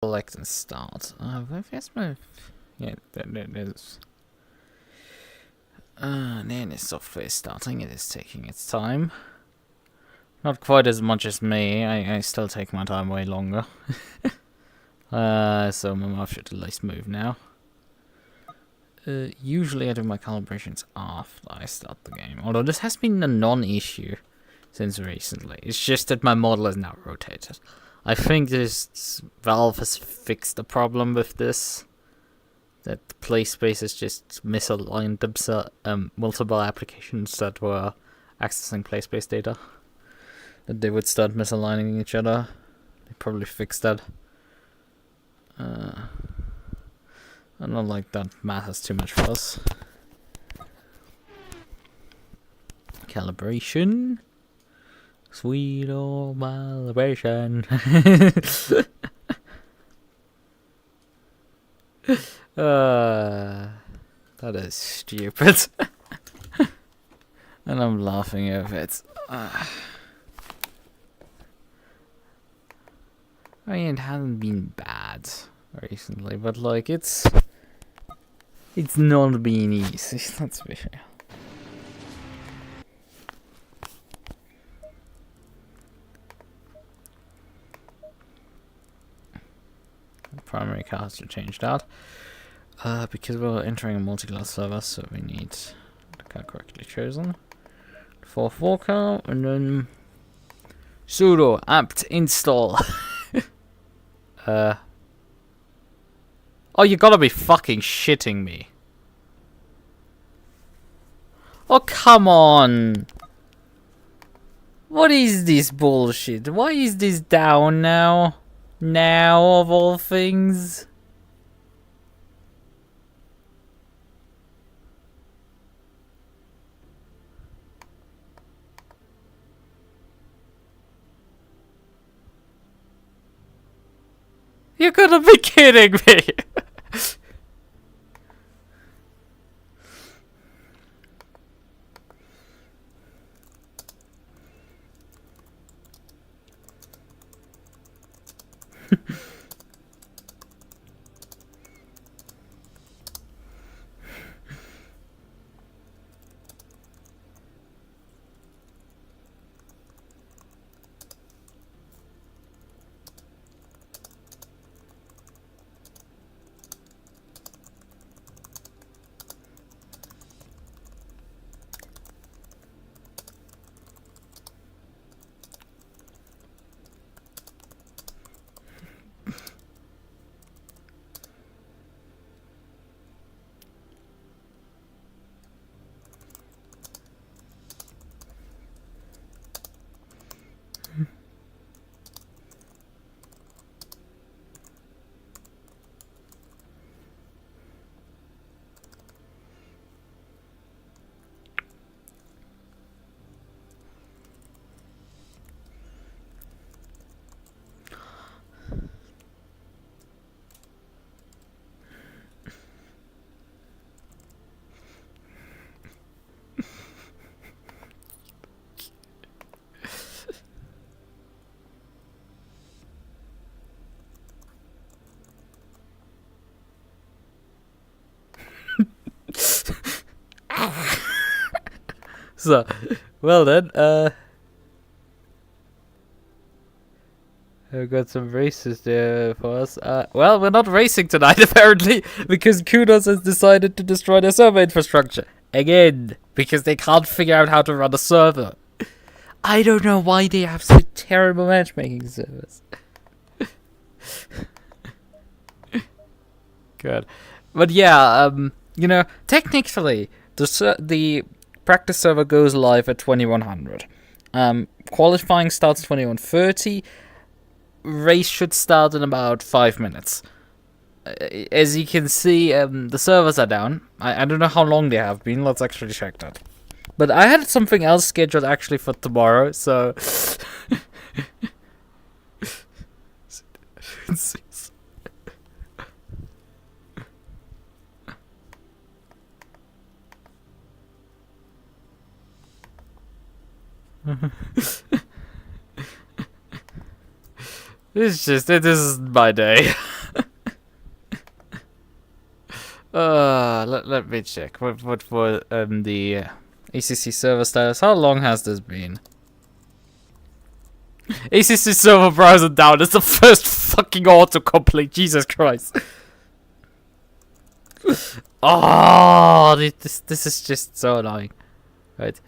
Select and start. Where's my... Yeah, there it is. Nanny software is starting. It is taking its time. Not quite as much as me. I still take my time way longer. So my mouse should at least move now. Usually I do my calibrations after I start the game. Although this has been a non-issue since recently. It's just that my model is now rotated. I think this Valve has fixed the problem with this. That the play space has just misaligned multiple applications that were accessing play space data. That they would start misaligning each other. They probably fixed that. I don't like that matters too much for us. Calibration. Sweet old calibration. That is stupid. And I'm laughing over it. I mean, it hasn't been bad recently, but like it's not been easy, let's be fair. The primary car has to change that. Because we're entering a multi-class server, so we need the car correctly chosen. 4.4 car, and then sudo apt install. Oh, you gotta be fucking shitting me. Oh, come on. What is this bullshit? Why is this down now? Now, of all things? You gotta be kidding me! So, well then, I've got some races there for us. Well, we're not racing tonight, apparently, because Kunos has decided to destroy their server infrastructure. Again, because they can't figure out how to run a server. I don't know why they have such terrible matchmaking servers. Good. But yeah, you know, technically, the practice server goes live at 2100. Qualifying starts 2130. Race should start in about 5 minutes. As you can see, the servers are down. I don't know how long they have been. Let's actually check that. But I had something else scheduled actually for tomorrow, so... It's just, this is my day. Let me check. What for the ACC server status? How long has this been? ACC server browser down. It's the first fucking autocomplete. Jesus Christ. Oh, this is just so annoying. Right.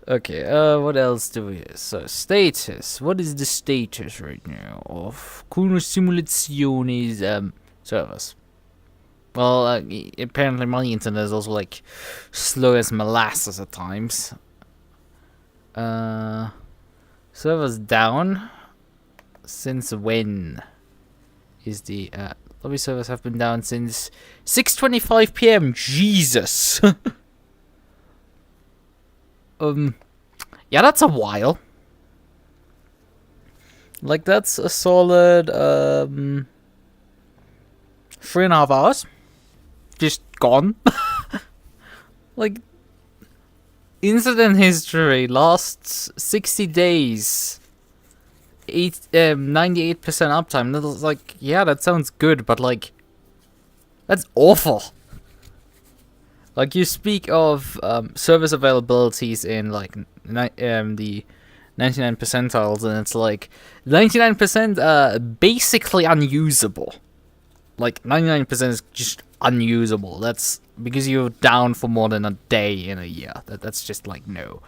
Okay, what else do we have? So, status. What is the status right now of Kunos Simulationes servers? Well, apparently my internet is also like slow as molasses at times. Servers down. Since when? Is the lobby servers have been down since 6:25 p.m. Jesus. Yeah, that's a while. Like, that's a solid 3.5 hours. Just gone. Like, incident history lasts 60 days. 98% uptime. That's like, yeah, that sounds good, but like, that's awful. Like, you speak of service availabilities in like the 99 percentiles, and it's like 99% basically unusable. Like 99% is just unusable. That's because you're down for more than a day in a year. That's just like, no.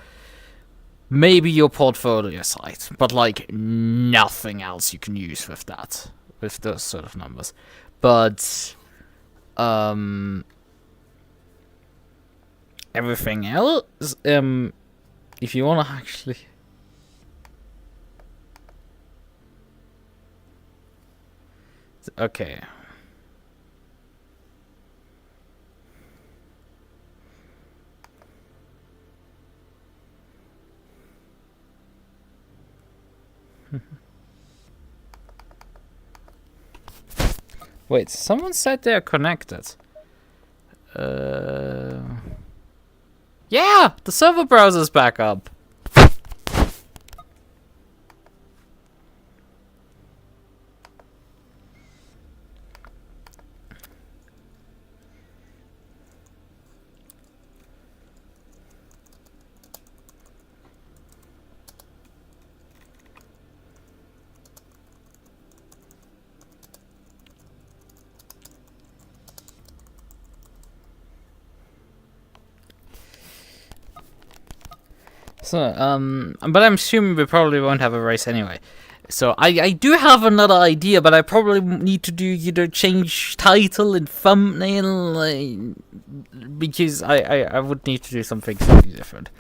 Maybe your portfolio site, but like nothing else you can use with that, with those sort of numbers. But everything else, if you want to actually okay. Wait, someone said they're connected. Yeah, the server browser's back up. So, but I'm assuming we probably won't have a race anyway. So I do have another idea, but I probably need to do either change title and thumbnail, because I would need to do something slightly different.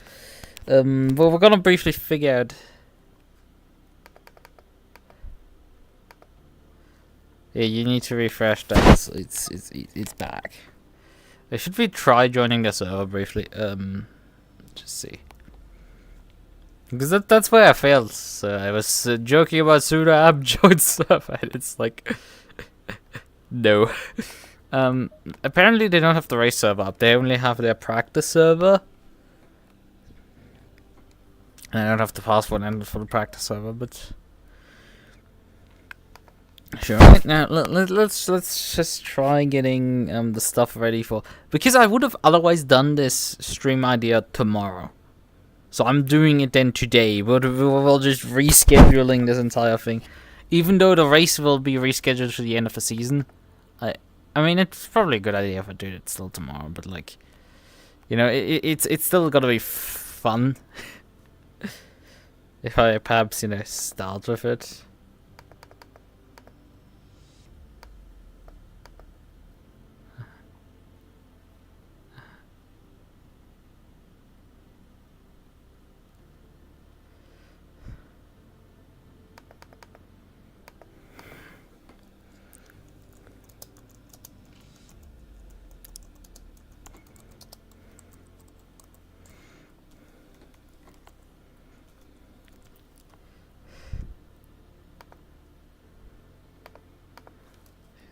But we're gonna briefly figure out. Yeah, you need to refresh that. So it's back. Should we try joining the server briefly? Just see. Because that's where I failed. So I was joking about Sudo app join server, and it's like, no. Apparently they don't have the race server up. They only have their practice server. And I don't have the password entered for the practice server, but sure. Right now, let's just try getting the stuff ready for, because I would have otherwise done this stream idea tomorrow. So I'm doing it then today. We'll just rescheduling this entire thing, even though the race will be rescheduled to the end of the season. I mean, it's probably a good idea if I do it still tomorrow, but like, you know, it's still gotta be fun. If I perhaps, you know, start with it.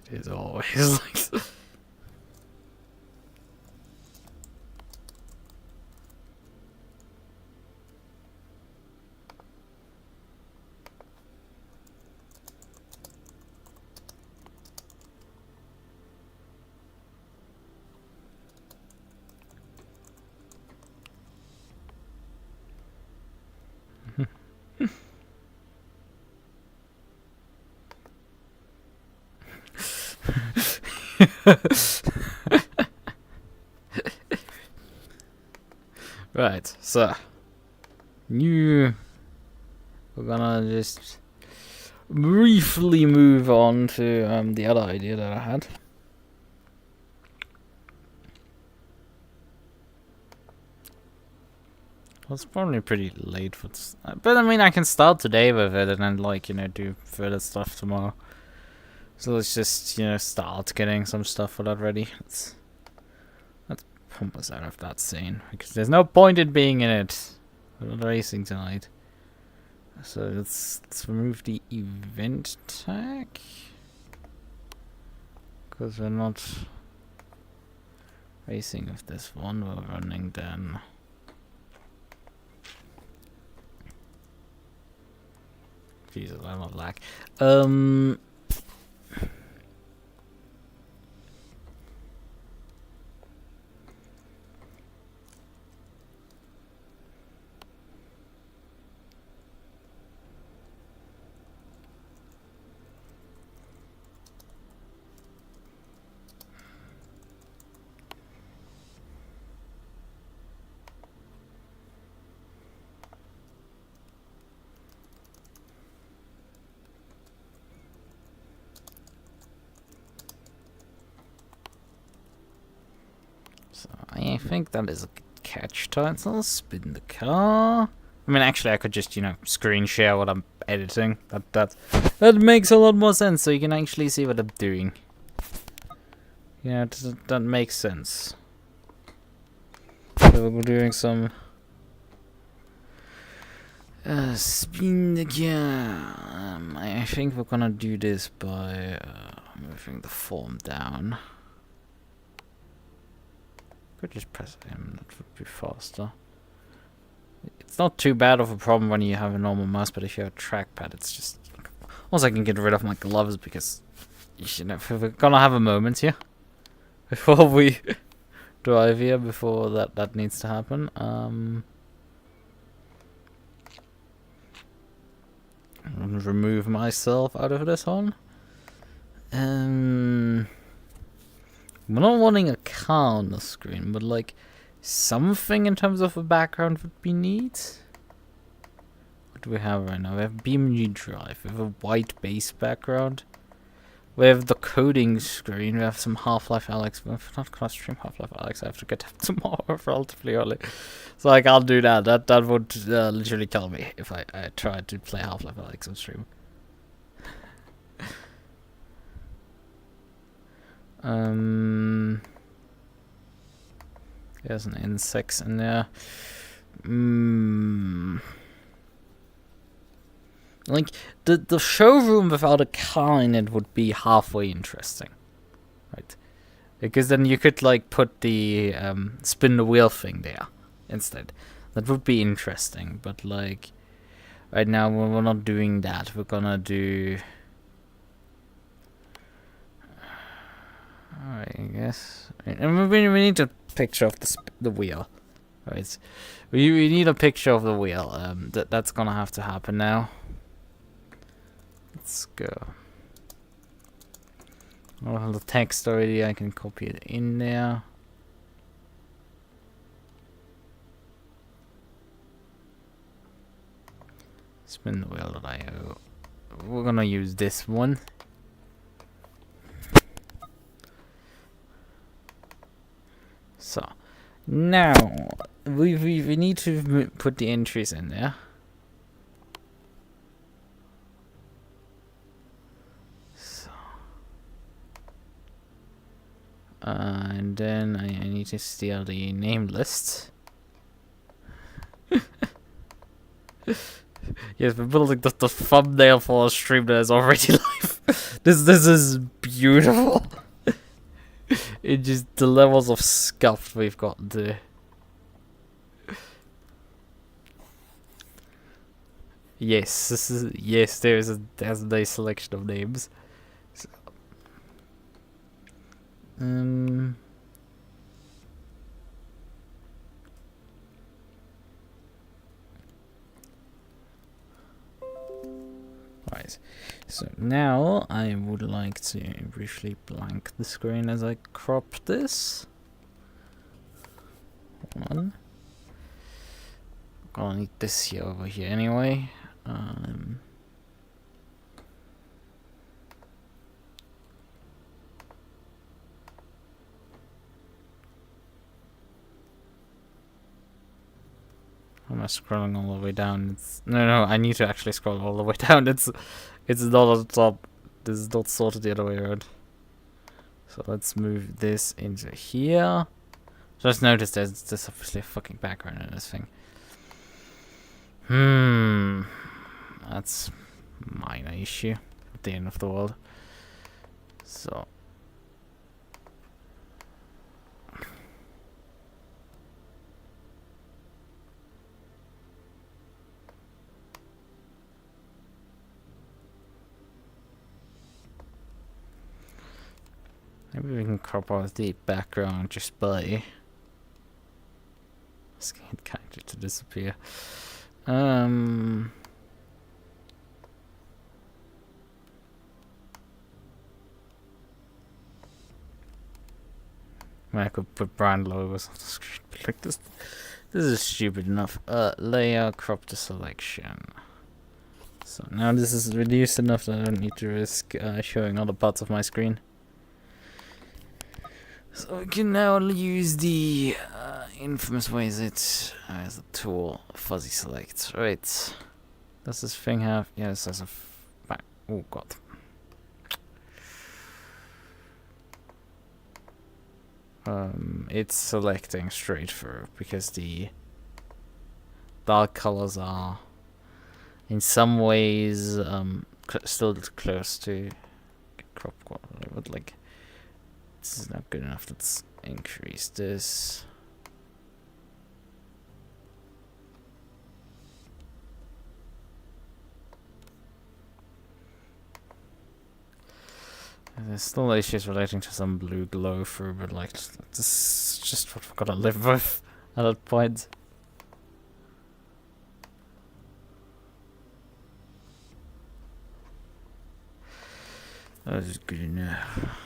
It is always like. Right, so we're gonna just briefly move on to the other idea that I had. Well, it's probably pretty late for this, but I mean I can start today with it and then like, you know, do further stuff tomorrow. So let's just, you know, start getting some stuff for that ready. Let's pump us out of that scene because there's no point in being in it. We're not racing tonight. So let's remove the event tag because we're not racing with this one. We're running then. Jesus, I'm not lag. So I think that is a catch title. Spin the car. I mean, actually, I could just, you know, screen share what I'm editing. That makes a lot more sense, so you can actually see what I'm doing. Yeah, that makes sense. So we're doing some spin the car. I think we're gonna do this by moving the form down. Could just press M, that would be faster. It's not too bad of a problem when you have a normal mouse, but if you have a trackpad, it's just... Also, I can get rid of my gloves because, you know, if we're gonna have a moment here before we drive here, before that needs to happen. Remove myself out of this one. We're not wanting a car on the screen, but like something in terms of a background would be neat. What do we have right now? We have BMG Drive. We have a white base background. We have the coding screen. We have some Half-Life Alyx. We're not gonna stream Half-Life Alyx. I have to get up tomorrow relatively early, so I can't do that. That would literally kill me if I tried to play Half-Life Alyx on stream. There's an insects in there. Like the showroom without a car in it would be halfway interesting, right? Because then you could like put the spin the wheel thing there instead. That would be interesting, but like right now we're not doing that. We're gonna do. Alright, I guess. And we need a picture of the wheel. Right. We need a picture of the wheel. That's gonna have to happen now. Let's go. I have the text already. I can copy it in there. Spin the wheel.io. We're gonna use this one. So now we need to put the entries in there. So and then I need to steal the name list. Yes, we're building the thumbnail for a stream that is already live. This is beautiful. It just the levels of scuff we've got to. Yes, there's a nice selection of names. So, right, Anyways, so now I would like to briefly blank the screen as I crop this. Hold on. Gonna need this here over here anyway. Am I scrolling all the way down? No, I need to actually scroll all the way down. It's not on the top. This is not sorted the other way around. So let's move this into here. Just notice there's obviously a fucking background in this thing. That's a minor issue at the end of the world. So maybe we can crop out the background just by asking it kind of to disappear. I could put brand logos on the screen like this. This is stupid enough. Layer, crop to selection. So now this is reduced enough that I don't need to risk showing other parts of my screen. So we can now use the infamous Wayzit as a tool, fuzzy select. Right. Does this thing have? Yeah, this has a. Oh god. It's selecting straight through because the dark colors are in some ways still close to crop quality, but like this is not good enough. Let's increase this. There's still issues relating to some blue glow through, but like this is just what we've got to live with at that point. That is good enough.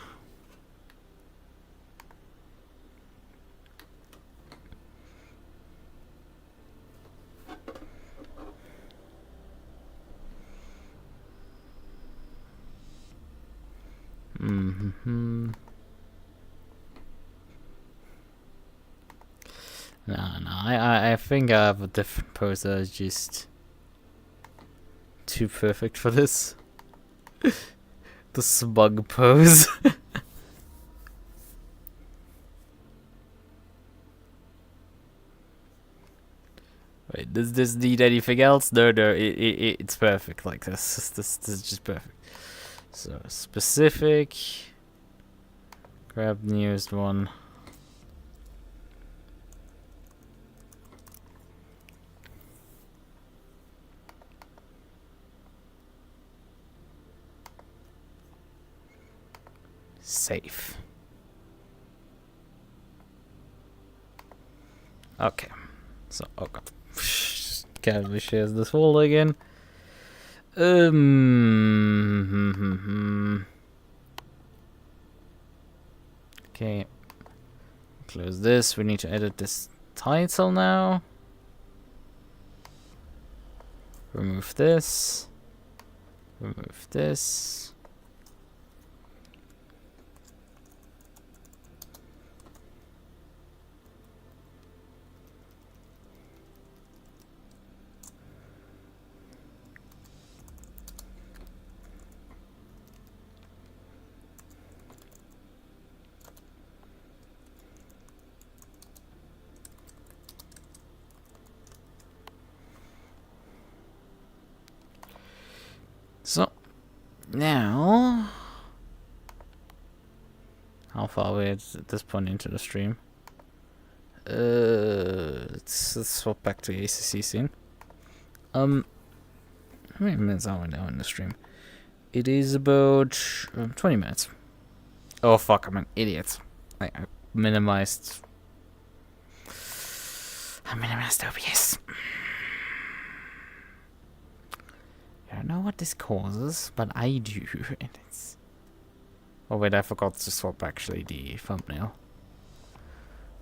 No, I think I have a different pose that is just too perfect for this. The smug pose. Wait, does this need anything else? No, it's perfect like this. This is just perfect. So specific. Grab the newest one. Safe. Okay. So, oh god. Casually shares this folder again. Okay. Close this. We need to edit this title now. Remove this. Remove this. So, now, how far are we at this point into the stream? Let's swap back to ACC scene. How many minutes are we now in the stream? It is about 20 minutes. Oh fuck, I'm an idiot. I minimized OBS. don't know what this causes, but I do. And it's... Oh wait, I forgot to swap actually the thumbnail.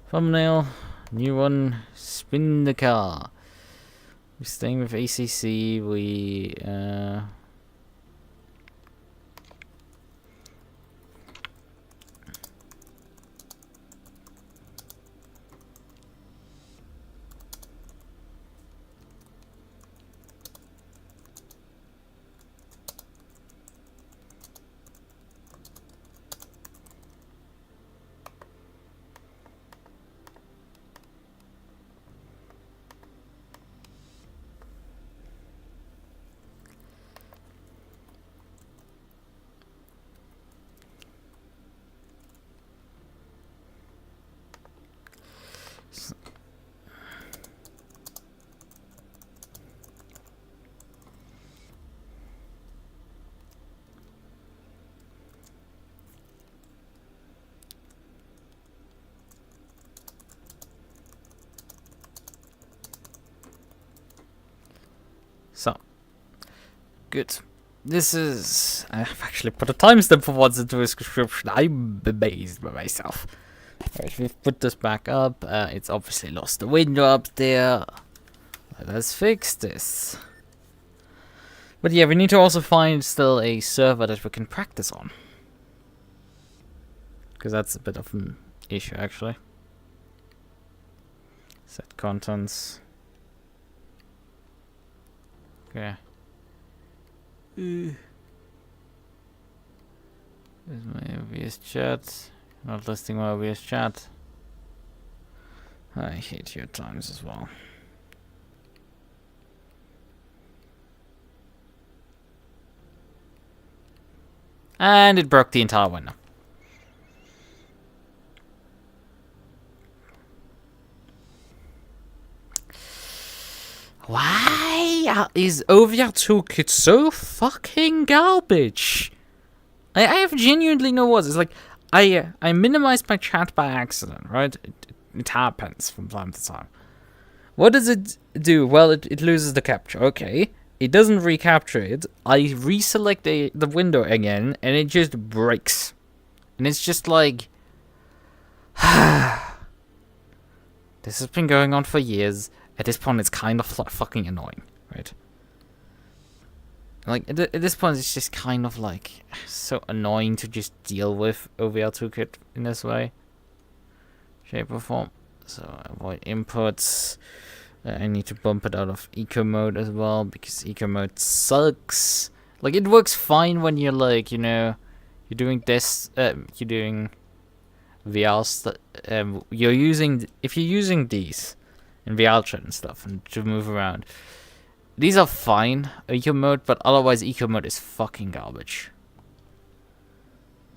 Thumbnail, new one, spin the car. We're staying with ACC, So, good. This is... I've actually put a timestamp for what's into this description. I'm amazed by myself. Alright, we've put this back up. It's obviously lost the window up there. Let us fix this. But yeah, we need to also find still a server that we can practice on. Because that's a bit of an issue, actually. Set contents. Okay. There's my OBS chat. Not listing my OBS chat. I hate your times as well. And it broke the entire window. Why is OVR Toolkit so fucking garbage? I have genuinely no words. It's like I minimized my chat by accident, right? It happens from time to time. What does it do? Well, it loses the capture. Okay. It doesn't recapture it. I reselect the window again, and it just breaks. And it's just like... This has been going on for years. At this point, it's kind of fucking annoying, right? Like, at this point, it's just kind of like so annoying to just deal with OVR Toolkit in this way. Shape or form. So, avoid inputs. I need to bump it out of eco mode as well, because eco mode sucks. Like, it works fine when you're like, you know, you're doing this, you're doing VR stuff, you're using, if you're using these in VR chat and stuff, and to move around, these are fine, eco mode, but otherwise eco mode is fucking garbage.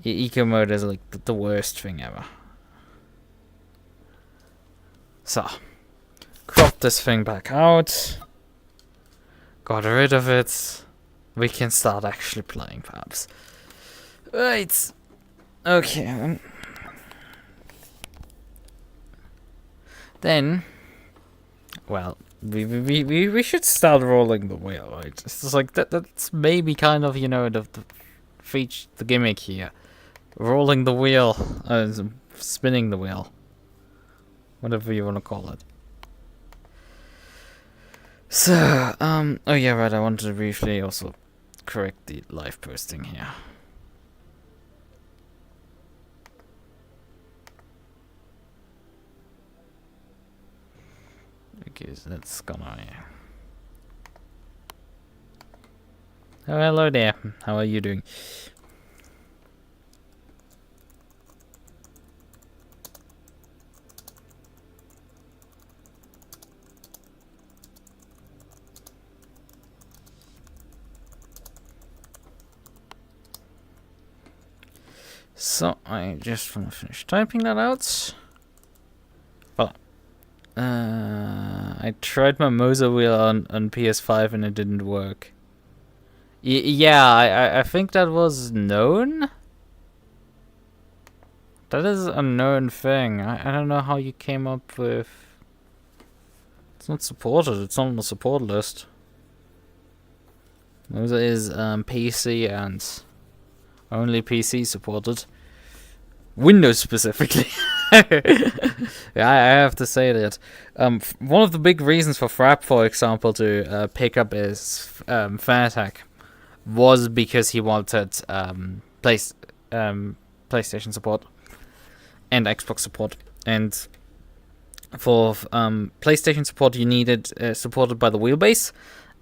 Eco mode is like the worst thing ever. So, crop this thing back out. Got rid of it. We can start actually playing, perhaps. Right. Okay. Then, well, we should start rolling the wheel, right? It's just like that's maybe kind of, you know, the feature, the gimmick here. Rolling the wheel, spinning the wheel. Whatever you want to call it. So, oh yeah, right, I wanted to briefly also correct the live posting here. Because that's gonna... Oh, hello there. How are you doing? So, I just want to finish typing that out. Well, I tried my Moser wheel on PS5 and it didn't work. Yeah, I think that was known. That is a known thing. I don't know how you came up with... It's not supported, it's not on the support list. Moza is PC and only PC supported. Windows specifically. Yeah, I have to say that. One of the big reasons for Frapp, for example, to pick up his Fanatec was because he wanted PlayStation support and Xbox support. And for PlayStation support, you needed supported by the wheelbase,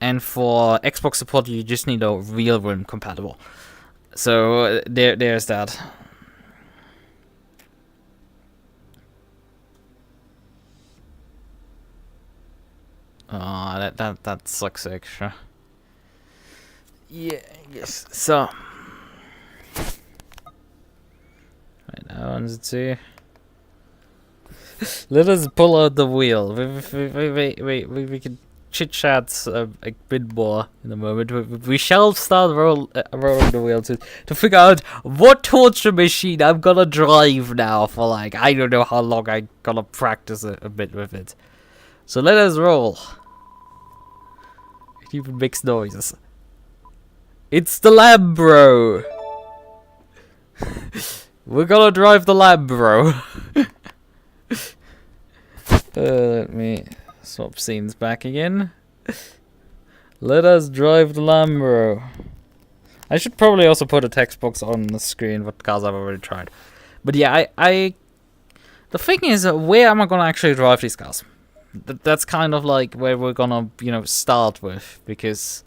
and for Xbox support, you just need a real room compatible. So there's that. Oh, that sucks extra. Yeah, yes. So right now, 1, 2. Let us pull out the wheel. We can chit chat a bit more in a moment. We shall start rolling the wheel to figure out what torture machine I'm gonna drive now for, like, I don't know how long I'm gonna practice a bit with it. So let us roll. It even makes noises. It's the Lambro. We're gonna drive the Lambro. Let me swap scenes back again. Let us drive the Lambro. I should probably also put a text box on the screen what cars I've already tried. But yeah, the thing is, where am I gonna actually drive these cars? That's kind of like where we're gonna, start with, because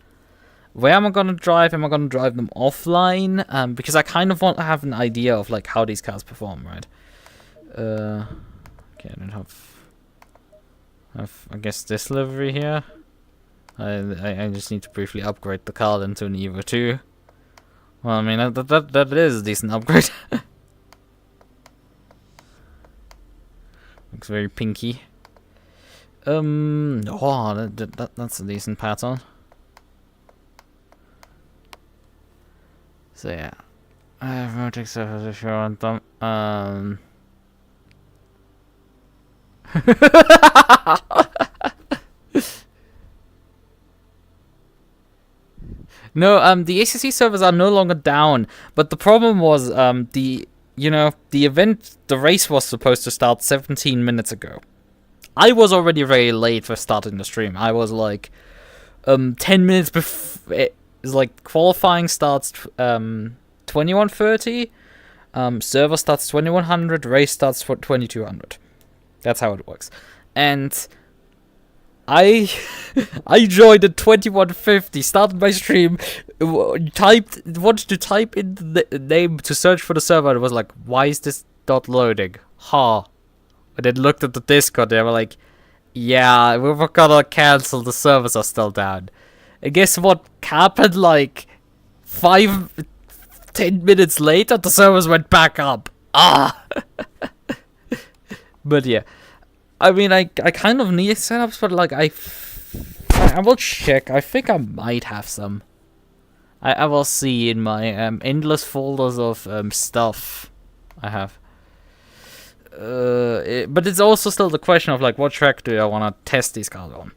where am I gonna drive? Am I gonna drive them offline? Because I kind of want to have an idea of like how these cars perform, right? Okay, I don't have I guess this livery here. I just need to briefly upgrade the car into an Evo 2. Well, I mean that is a decent upgrade. Looks very pinky. Oh, that's a decent pattern. So yeah, I have robotic surface sure on them. No, the ACC servers are no longer down, but the problem was the event, the race was supposed to start 17 minutes ago. I was already very late for starting the stream. I was like 10 minutes before. It was like qualifying starts 21:30, server starts 2100, race starts for 2200. That's how it works. And I joined at 21:50, started my stream, wanted to type in the name to search for the server, and it was like, why is this not loading? And then looked at the Discord, they were like, yeah, we were gonna cancel, the servers are still down. And guess what happened, like 5-10 minutes later, the servers went back up. But yeah, I mean, I kind of need setups, but like I will check. I think I might have some. I will see in my endless folders of stuff I have. But it's also still the question of like, what track do I want to test these cars on?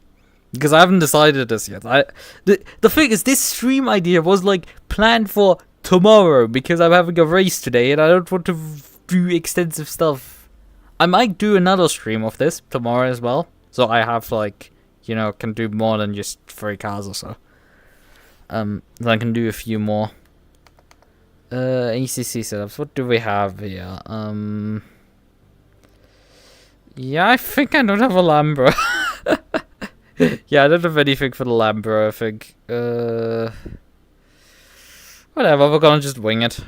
Because I haven't decided this yet. The thing is, this stream idea was like planned for tomorrow because I'm having a race today and I don't want to do extensive stuff. I might do another stream of this tomorrow as well, so I have like, can do more than just 3 cars or so. Then I can do a few more. ACC setups. What do we have here? Yeah, I think I don't have a Lambro. Yeah, I don't have anything for the Lambro, I think. Whatever, we're gonna just wing it.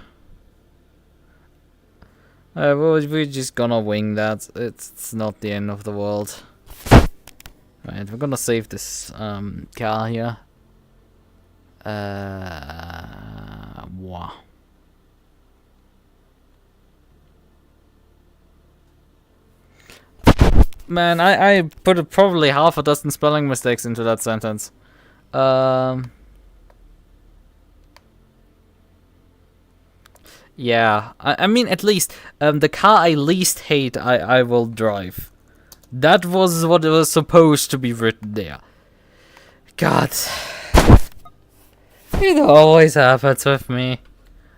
We're just gonna wing that. It's not the end of the world. Right, we're gonna save this car here. Wow. Man, I put probably half a dozen spelling mistakes into that sentence. Yeah, I mean, at least the car I least hate, I will drive. That was what was supposed to be written there. God. It always happens with me.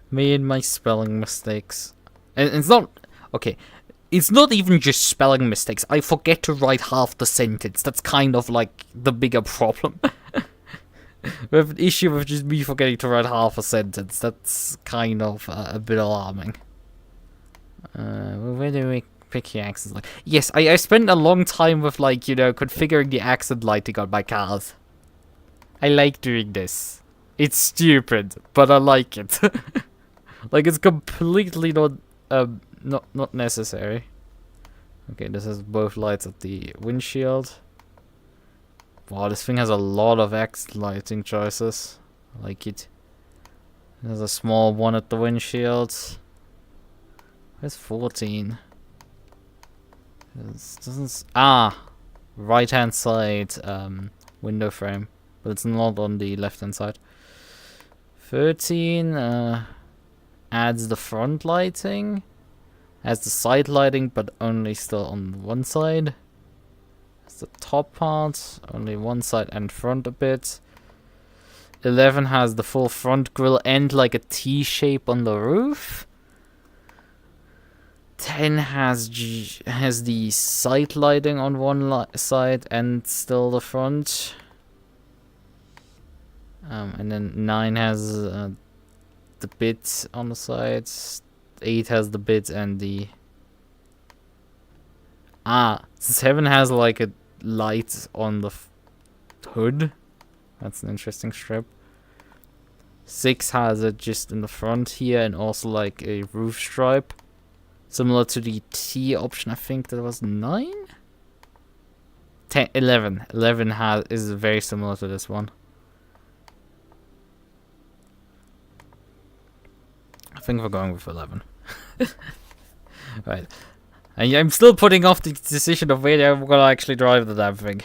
Me and my spelling mistakes. And it's not... Okay, it's not even just spelling mistakes. I forget to write half the sentence. That's kind of like the bigger problem. We have an issue with just me forgetting to write half a sentence. That's kind of a bit alarming. Where do we pick the accent light? Yes, I spent a long time with, like, you know, configuring the accent lighting on my cars. I like doing this. It's stupid, but I like it. Like, it's completely not necessary. Okay, this has both lights at the windshield. Wow, this thing has a lot of accent lighting choices. I like it. There's a small one at the windshield. Where's 14? This doesn't... right hand side window frame, but it's not on the left hand side. 13 adds the front lighting, has the side lighting, but only still on one side. That's the top part, only one side and front a bit. 11 has the full front grille and like a T shape on the roof. 10 has the side lighting on one side and still the front. And then 9 has the bit on the sides. 8 has the bit and the... 7 has like a light on the hood. That's an interesting strip. 6 has it just in the front here and also like a roof stripe. Similar to the T option, I think that was 9? 10, 11. 11 is very similar to this one. I think we're going with 11. Right. And I'm still putting off the decision of whether I'm gonna actually drive the damn thing.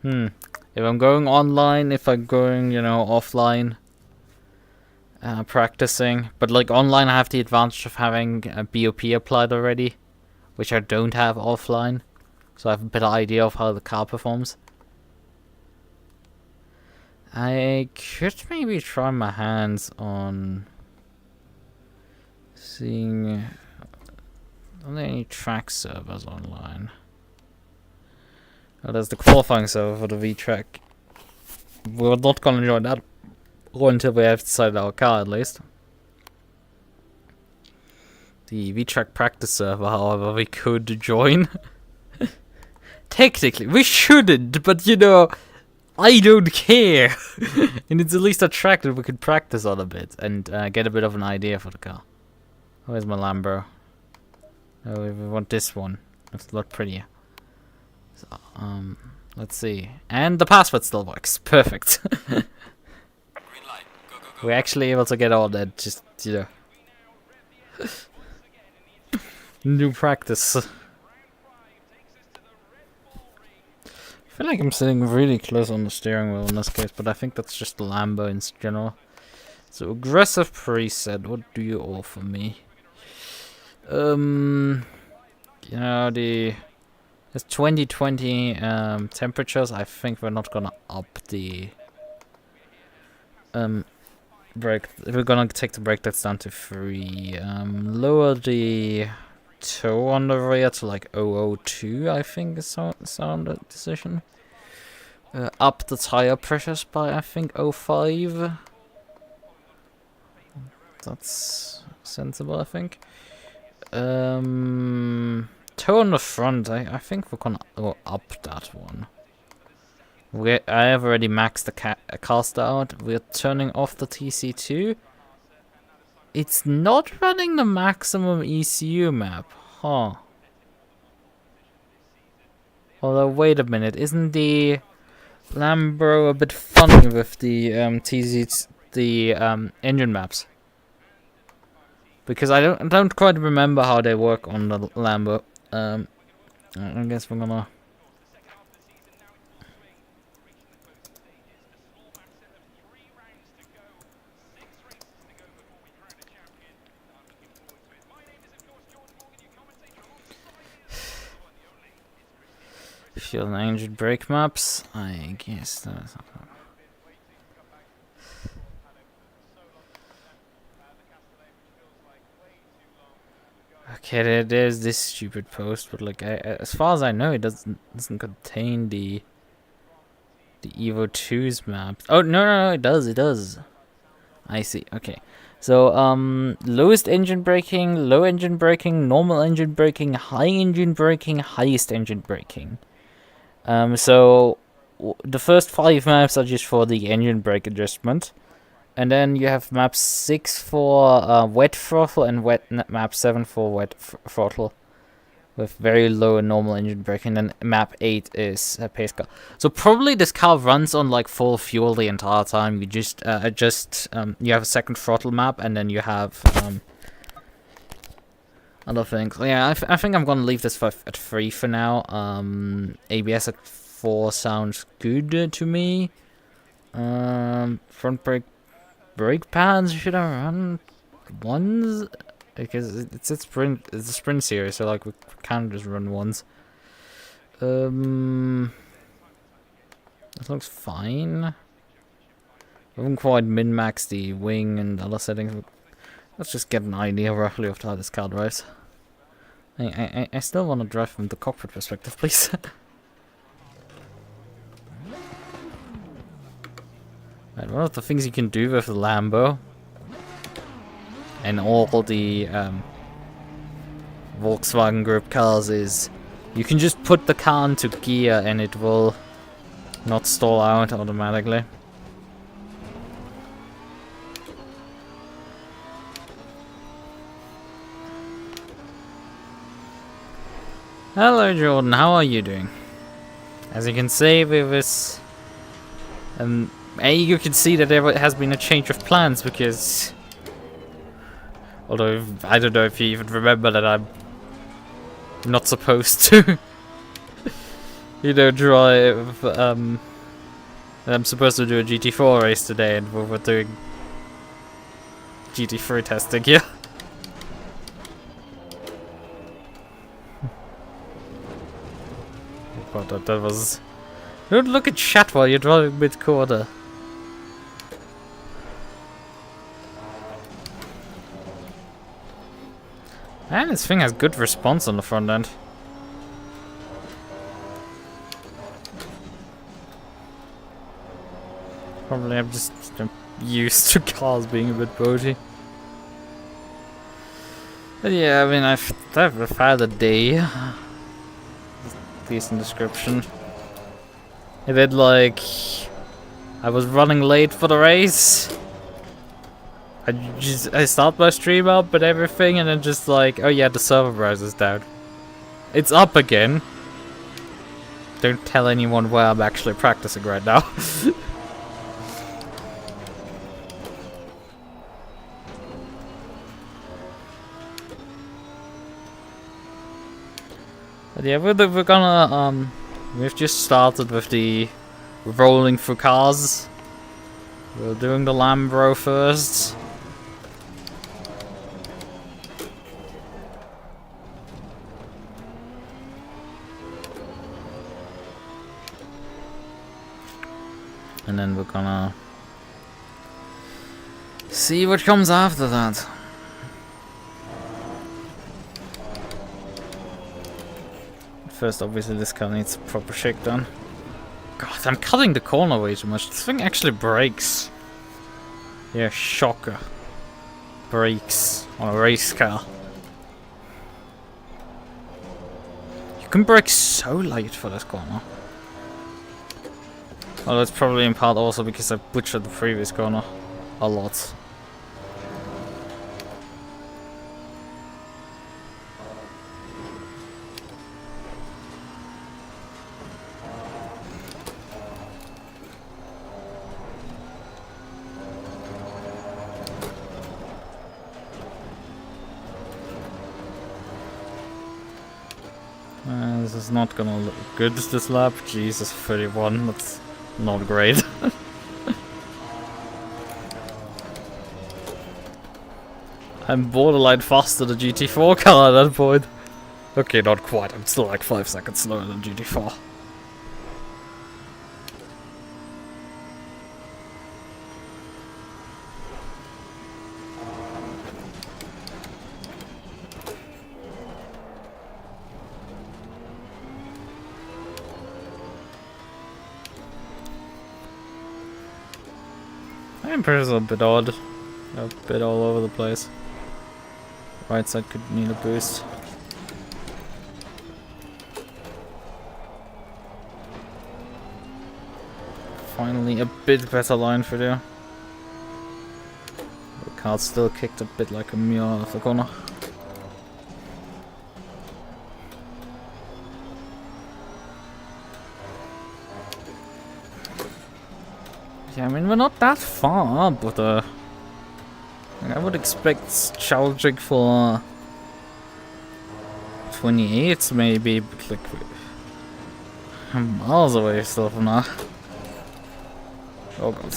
If I'm going online, if I'm going, you know, offline, practicing. But like online, I have the advantage of having a BOP applied already, which I don't have offline. So I have a better idea of how the car performs. I could maybe try my hands on seeing... Are there any track servers online? Oh, there's the qualifying server for the V-Track. We're not going to join that until we have decided our car, at least. The V-Track practice server, however, we could join. Technically, we shouldn't, but you know, I don't care. And it's at least a track that we could practice on a bit and get a bit of an idea for the car. Where's my Lambo? Oh, we want this one. It's a lot prettier. So, let's see. And the password still works. Perfect. We're actually able to get all that, just, you know. New practice. I feel like I'm sitting really close on the steering wheel in this case, but I think that's just the Lambo in general. So, aggressive preset, what do you offer me? You know, it's 2020 temperatures. I think we're not gonna up the brake. We're gonna take the brake that's down to 3. Lower the toe on the rear to like 002, I think is sound decision. Up the tire pressures by I think 05. That's sensible, I think. Toe on the front, I think we're gonna go up that one. I have already maxed the caster out. We're turning off the TC2. It's not running the maximum ECU map, huh? Although, wait a minute, isn't the Lambo a bit funny with the engine maps? Because I don't quite remember how they work on the Lambo. I guess we're gonna... Fuel and engine brake maps. I guess that's... Okay, there's this stupid post, but like, as far as I know, it doesn't contain the Evo 2's maps. Oh no, it does. I see. Okay, so lowest engine braking, low engine braking, normal engine braking, high engine braking, highest engine braking. So the first 5 maps are just for the engine brake adjustment. And then you have map 6 for wet throttle and map 7 for wet throttle with very low and normal engine braking. And then map 8 is pace car. So probably this car runs on like full fuel the entire time. You just adjust. You have a second throttle map, and then you have other things. Yeah, I think I'm gonna leave this at 3 for now. ABS at 4 sounds good to me. Front brake pads should I run ones? Because it's a sprint series, so like we can't just run ones. That looks fine. I haven't quite min-maxed the wing and other settings. Let's just get an idea roughly of how this car drives. I still want to drive from the cockpit perspective, please. Right, one of the things you can do with the Lambo and all the Volkswagen Group cars is you can just put the car into gear and it will not stall out automatically. Hello Jordan, how are you doing? As you can see with this you can see that there has been a change of plans because, although I don't know if you even remember that I'm not supposed to, you know, drive. I'm supposed to do a GT4 race today, and we're doing GT3 testing here. But that was. Don't look at chat while you're driving mid-corner. And this thing has good response on the front end. Probably I'm just used to cars being a bit boaty. But yeah, I mean, I've had a day. Decent description. I did like... I was running late for the race. I start my stream up and everything, and then just like, oh yeah, the server browser's down. It's up again. Don't tell anyone where I'm actually practicing right now. But yeah, we're gonna we've just started with the rolling through cars. We're doing the Lambro first. And then we're gonna see what comes after that. First, obviously, this car needs a proper shakedown. God, I'm cutting the corner way too much. This thing actually brakes. Yeah, shocker. Brakes on a race car. You can brake so light for this corner. Well, that's probably in part also because I butchered the previous corner a lot. This is not gonna look good this lap. Jesus, 31. That's not great. I'm borderline faster than GT4 car at that point. Okay, not quite. I'm still like 5 seconds slower than GT4. Camper is a bit odd. A bit all over the place. Right side could need a boost. Finally a bit better line for you. The car still kicked a bit like a mule out of the corner. Yeah, I mean we're not that far, but I would expect challenging for 28 maybe, but like I'm miles away still from that. Oh god.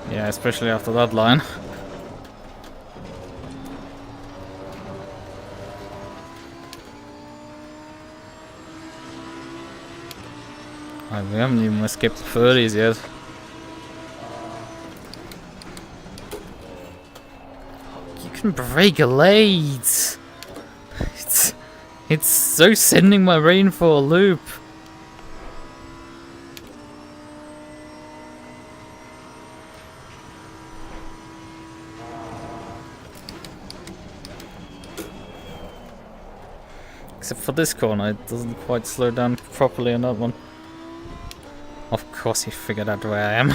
Yeah, especially after that line. We haven't even escaped the 30s yet. You can break late. It's so sending my brain for a loop. Except for this corner, it doesn't quite slow down properly on that one. Of course he figured out where I am.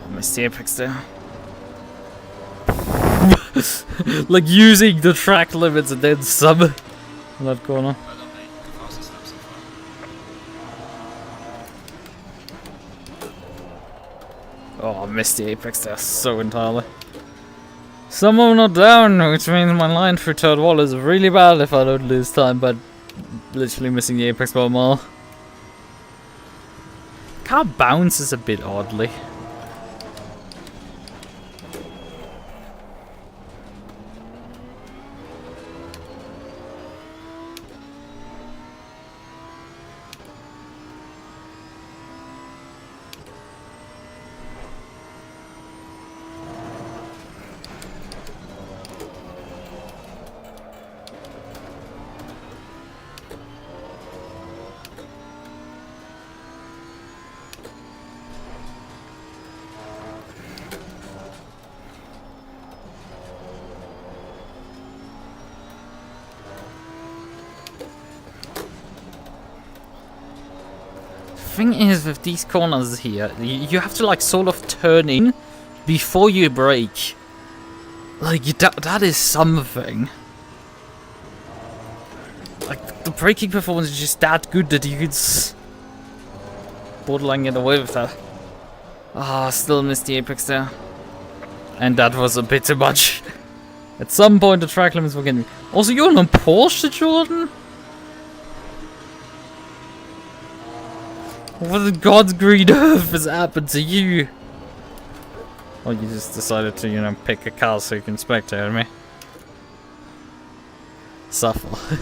Missed the apex there. Like using the track limits and then some in that corner. Oh, I missed the apex there so entirely. Somehow not down, which means my line through third wall is really bad if I don't lose time by literally missing the apex by a mile. Car bounces a bit oddly. Thing is with these corners here, you have to like sort of turn in before you brake. Like that is something. Like the braking performance is just that good that you could borderline get away with that. Ah, still missed the apex there. And that was a bit too much. At some point the track limits were getting me. Also, you're on a Porsche, Jordan? What in God's green earth has happened to you? Well, you just decided to, you know, pick a car so you can spectate me. Saphire.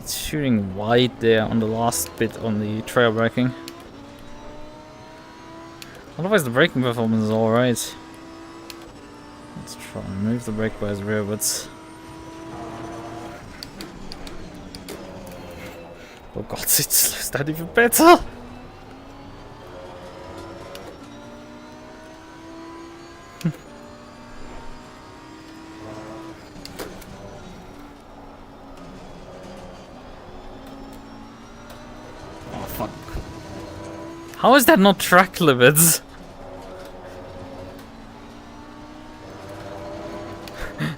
It's shooting wide there on the last bit on the trail braking. Otherwise the braking performance is alright. Let's try and move the brake bars rearwards. Oh god, it slows down even better! Oh fuck. How is that not track limits?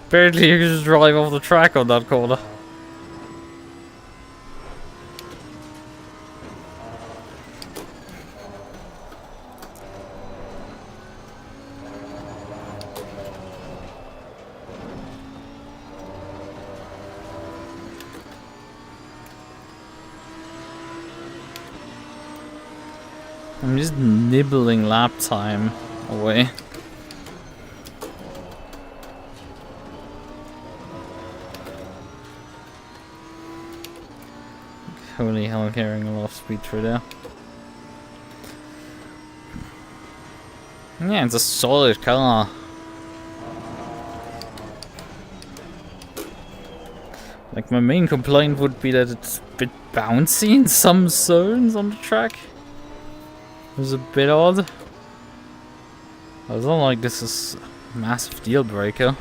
Apparently you can just drive off the track on that corner. I'm just nibbling lap time away. Holy hell, I'm carrying a lot of speed through there. Yeah, it's a solid car. Like, my main complaint would be that it's a bit bouncy in some zones on the track. It was a bit odd. I don't like this is a massive deal breaker.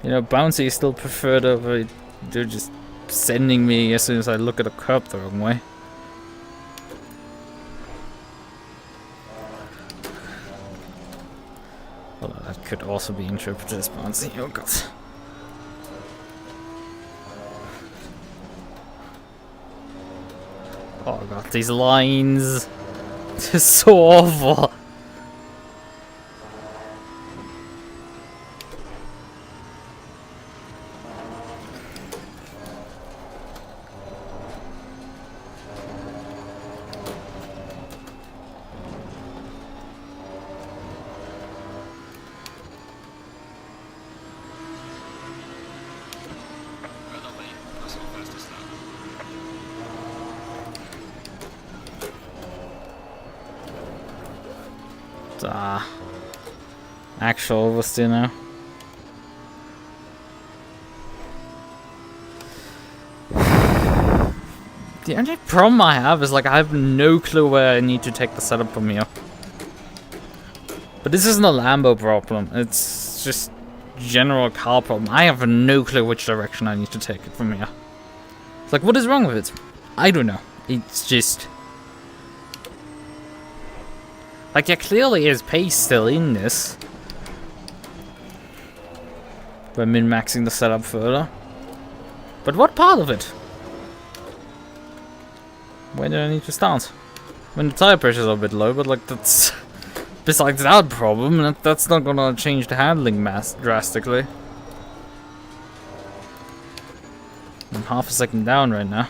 You know, bouncy is still preferred over they're just sending me as soon as I look at a curb the wrong way. Although that could also be interpreted as bouncy. Oh god. Oh god, these lines. They're so awful. Actual oversteer now. The only problem I have is like I have no clue where I need to take the setup from here. But this isn't a Lambo problem, it's just general car problem. I have no clue which direction I need to take it from here. It's like, what is wrong with it? I don't know. It's just... like, there clearly is pace still in this. By min-maxing the setup further. But what part of it? Where do I need to start? I mean, the tire pressures are a bit low, but like that's... besides that problem, that's not gonna change the handling mass drastically. I'm half a second down right now.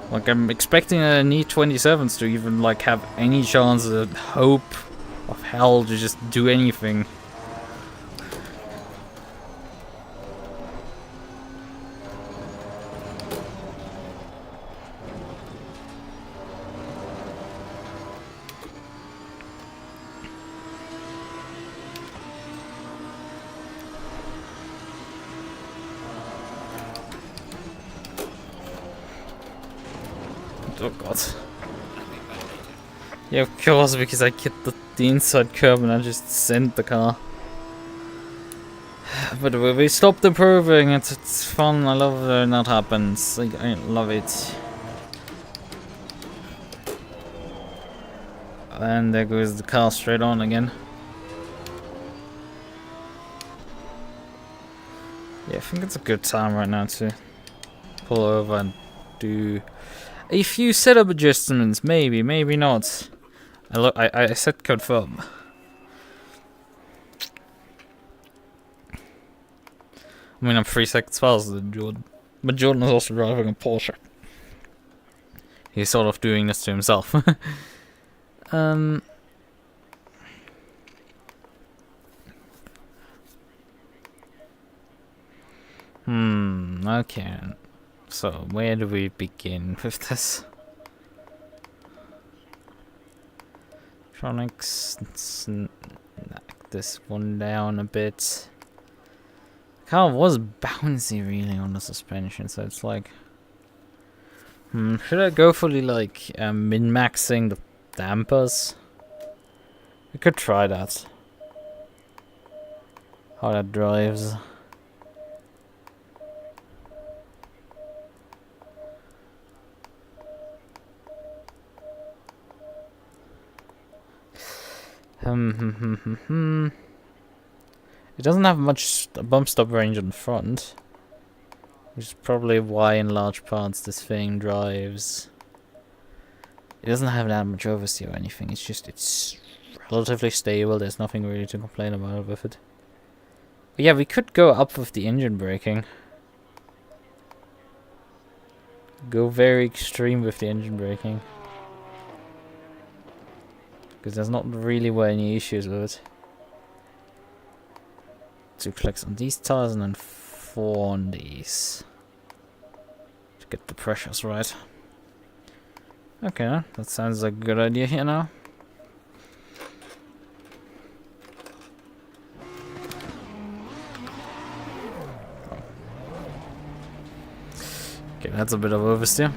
Like, I'm expecting an E27s to even like have any chance of hope of hell to just do anything. Oh god. Yeah, of course, because I hit the inside curb and I just sent the car. But we stopped improving, it's fun, I love when that happens. I love it. And there goes the car straight on again. Yeah, I think it's a good time right now to pull over and do a few setup adjustments, maybe, maybe not. I said confirm. I mean, I'm 3 seconds faster than Jordan. But Jordan is also driving a Porsche. He's sort of doing this to himself. Okay. So, where do we begin with this? Electronics, knock this one down a bit. The car was bouncy really on the suspension, so it's like... should I go fully like min-maxing the dampers? We could try that. How that drives. It doesn't have much bump stop range on the front, which is probably why in large parts this thing drives. It doesn't have that much oversteer or anything, it's relatively stable, there's nothing really to complain about with it. But yeah, we could go up with the engine braking. Go very extreme with the engine braking. Because there's not really any issues with it. 2 clicks on these tires and then 4 on these. To get the pressures right. Okay, that sounds like a good idea here now. Okay, that's a bit of oversteer.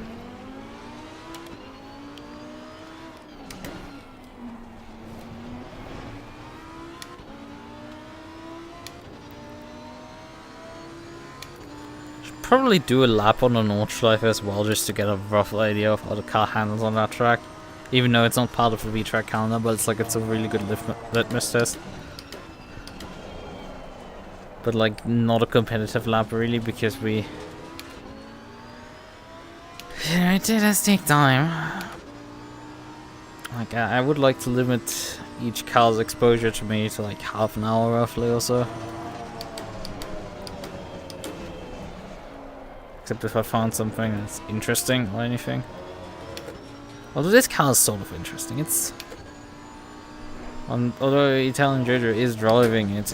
Should probably do a lap on the Nordschleife as well, just to get a rough idea of how the car handles on that track. Even though it's not part of the V-Track calendar, but it's a really good litmus test. But like, not a competitive lap really, because it does take time. Like, I would like to limit each car's exposure to me to like half an hour roughly or so. Except if I found something that's interesting or anything. Although this car is sort of interesting. It's... although Italian Jojo is driving it,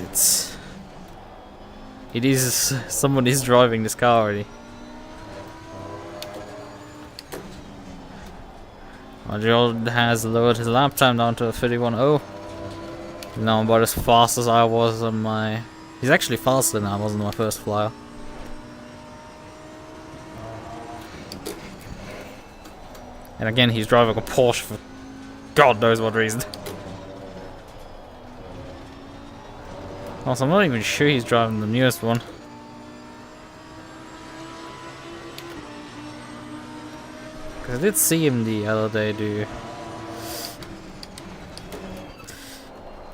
someone is driving this car already. Joel has lowered his lap time down to 31.0. Now about as fast as I was on my... He's actually faster than I was on my first flyer. And again, he's driving a Porsche for God knows what reason. Also, I'm not even sure he's driving the newest one. I did see him the other day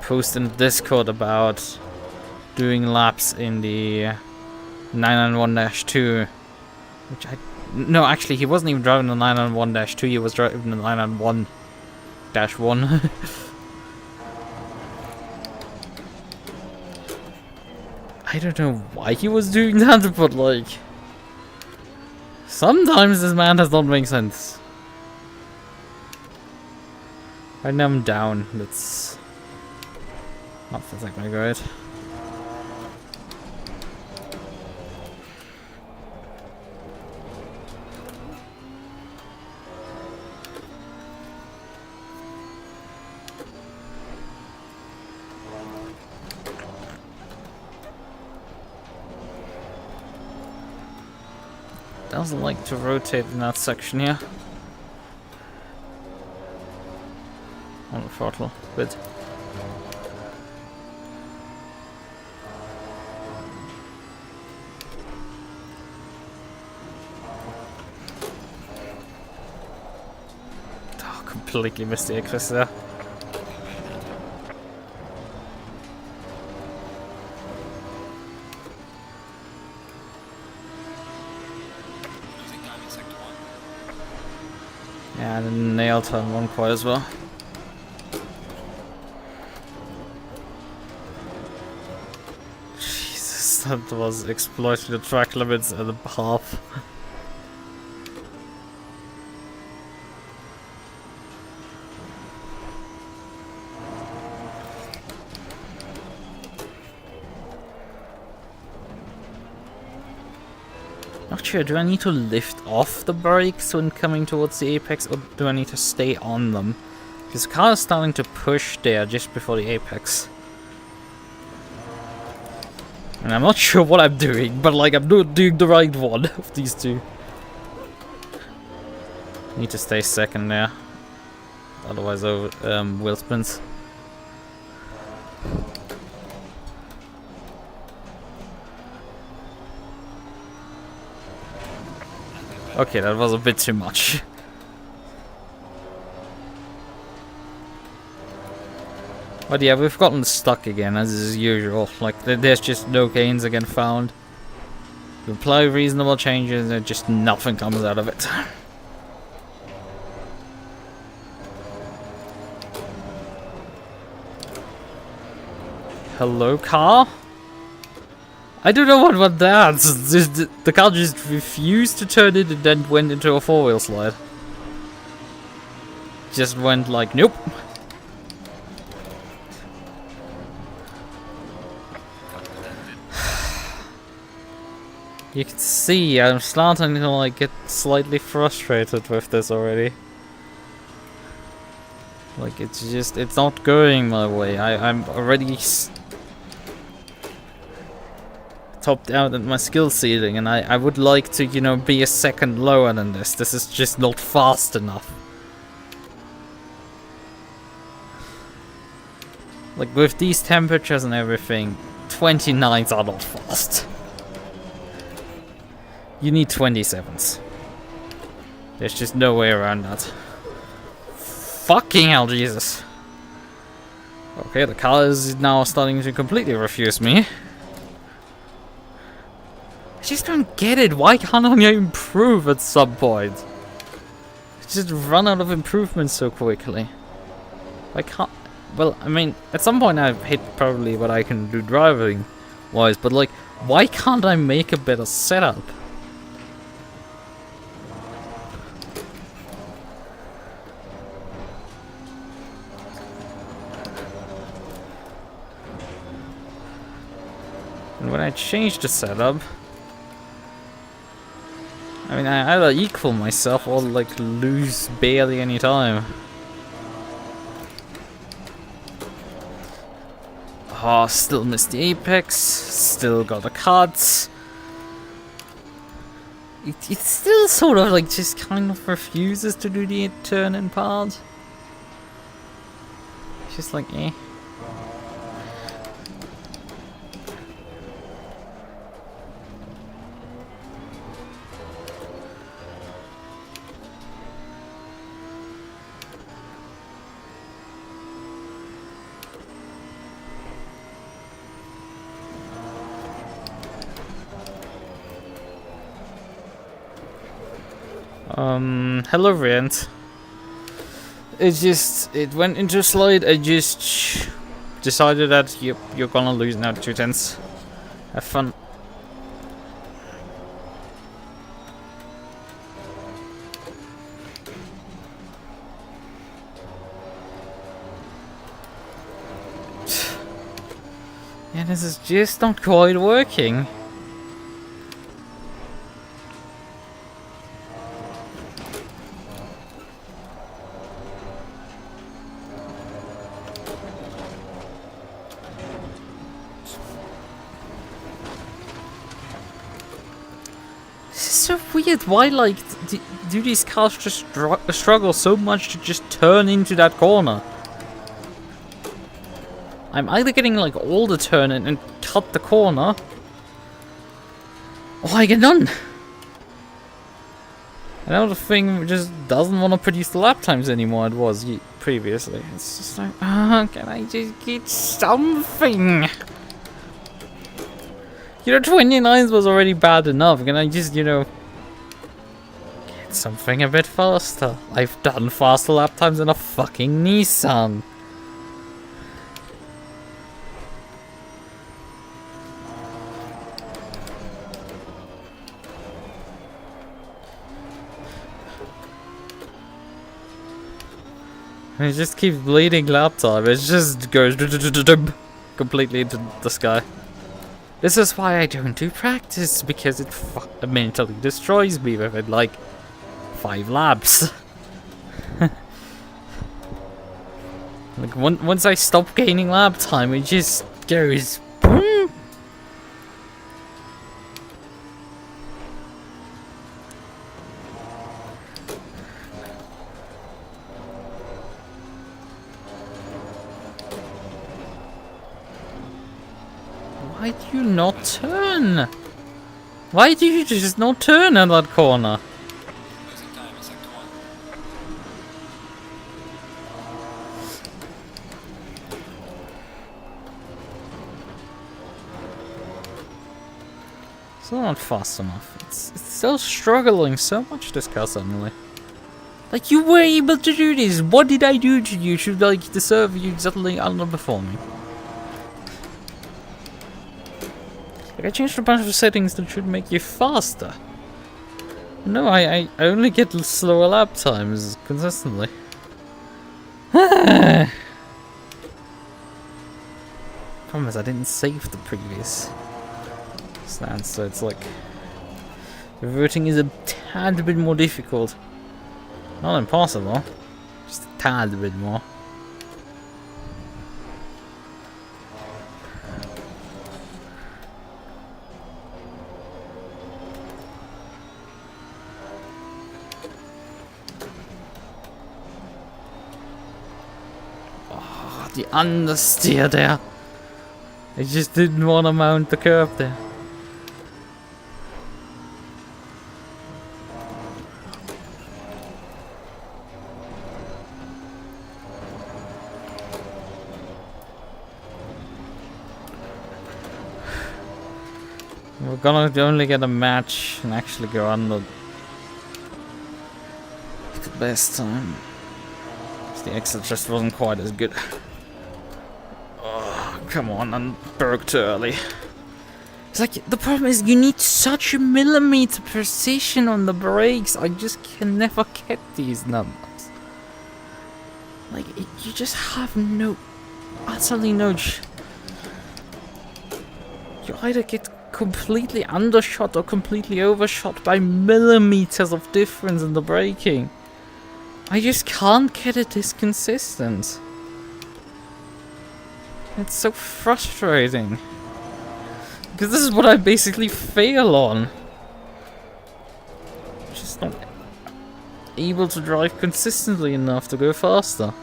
post in Discord about doing laps in the 991-2, which no, actually he wasn't even driving the 991-2, he was driving the 991-1. I don't know why he was doing that, but like... sometimes this man does not make sense. Right now I'm down. That's not exactly good. Doesn't like to rotate in that section here. On the throttle, good. Oh, completely missed the eclipse there. Yeah, and nailed turn 1 quite as well. Jesus, that was exploiting the track limits at a half. Not sure, do I need to lift off the brakes when coming towards the apex, or do I need to stay on them? This car is starting to push there just before the apex. And I'm not sure what I'm doing, but like I'm not doing the right one of these two. Need to stay second there. Otherwise wheel spins. Okay, that was a bit too much. But yeah, we've gotten stuck again, as is usual. Like, there's just no gains again found. We apply reasonable changes and just nothing comes out of it. Hello, car? I don't know what that's. The car just refused to turn it and then went into a four-wheel slide. Just went like, nope. You can see I'm starting to like get slightly frustrated with this already. Like it's not going my way. I'm already topped out at my skill ceiling, and I would like to, you know, be a second lower than this. This is just not fast enough. Like with these temperatures and everything, 29s are not fast. You need 27s. There's just no way around that. Fucking hell, Jesus. Okay, the car is now starting to completely refuse me. I just don't get it. Why can't I improve at some point? I just run out of improvements so quickly. I can't... Well, I mean, at some point I've hit probably what I can do driving-wise, but like, why can't I make a better setup? And when I change the setup, I mean, I either equal myself or like lose barely any time. Oh, still missed the apex, still got a cut. It still sort of like just kind of refuses to do the turn-in part. It's just like, eh. Hello Rent. It went into a slide. I just decided that you're gonna lose now 2/10. Have fun. Yeah, this is just not quite working. So weird. Why, like, do these cars just struggle so much to just turn into that corner? I'm either getting like all the turn in and cut the corner, or I get none. And now the thing just doesn't want to produce the lap times anymore it was previously. It's just like, can I just get something? You know, 29s was already bad enough. Can I just, you know, get something a bit faster? I've done faster lap times than a fucking Nissan. It just keeps bleeding lap time. It just goes completely into the sky. This is why I don't do practice, because it mentally destroys me with it, like 5 laps. Like once I stop gaining lap time, it just goes boom. Why do you not turn? Why do you just not turn in that corner? Still not fast enough. It's still struggling so much this car suddenly. Like, you were able to do this! What did I do to you to, like, deserve you suddenly underperforming? Like, I changed a bunch of settings that should make you faster. No, I only get slower lap times consistently. Problem is, I didn't save the previous stance, so it's like reverting is a tad bit more difficult. Not impossible, just a tad bit more. Oh, the understeer there. I just didn't want to mount the curb there. We're gonna only get a match and actually go under the best time. The exit just wasn't quite as good. Oh, come on, and berged early. It's like, the problem is you need such a millimeter precision on the brakes. I just can never get these numbers. Like, you just have utterly no you either get completely undershot or completely overshot by millimeters of difference in the braking. I just can't get it this consistent. It's so frustrating. Because this is what I basically fail on. Just not able to drive consistently enough to go faster.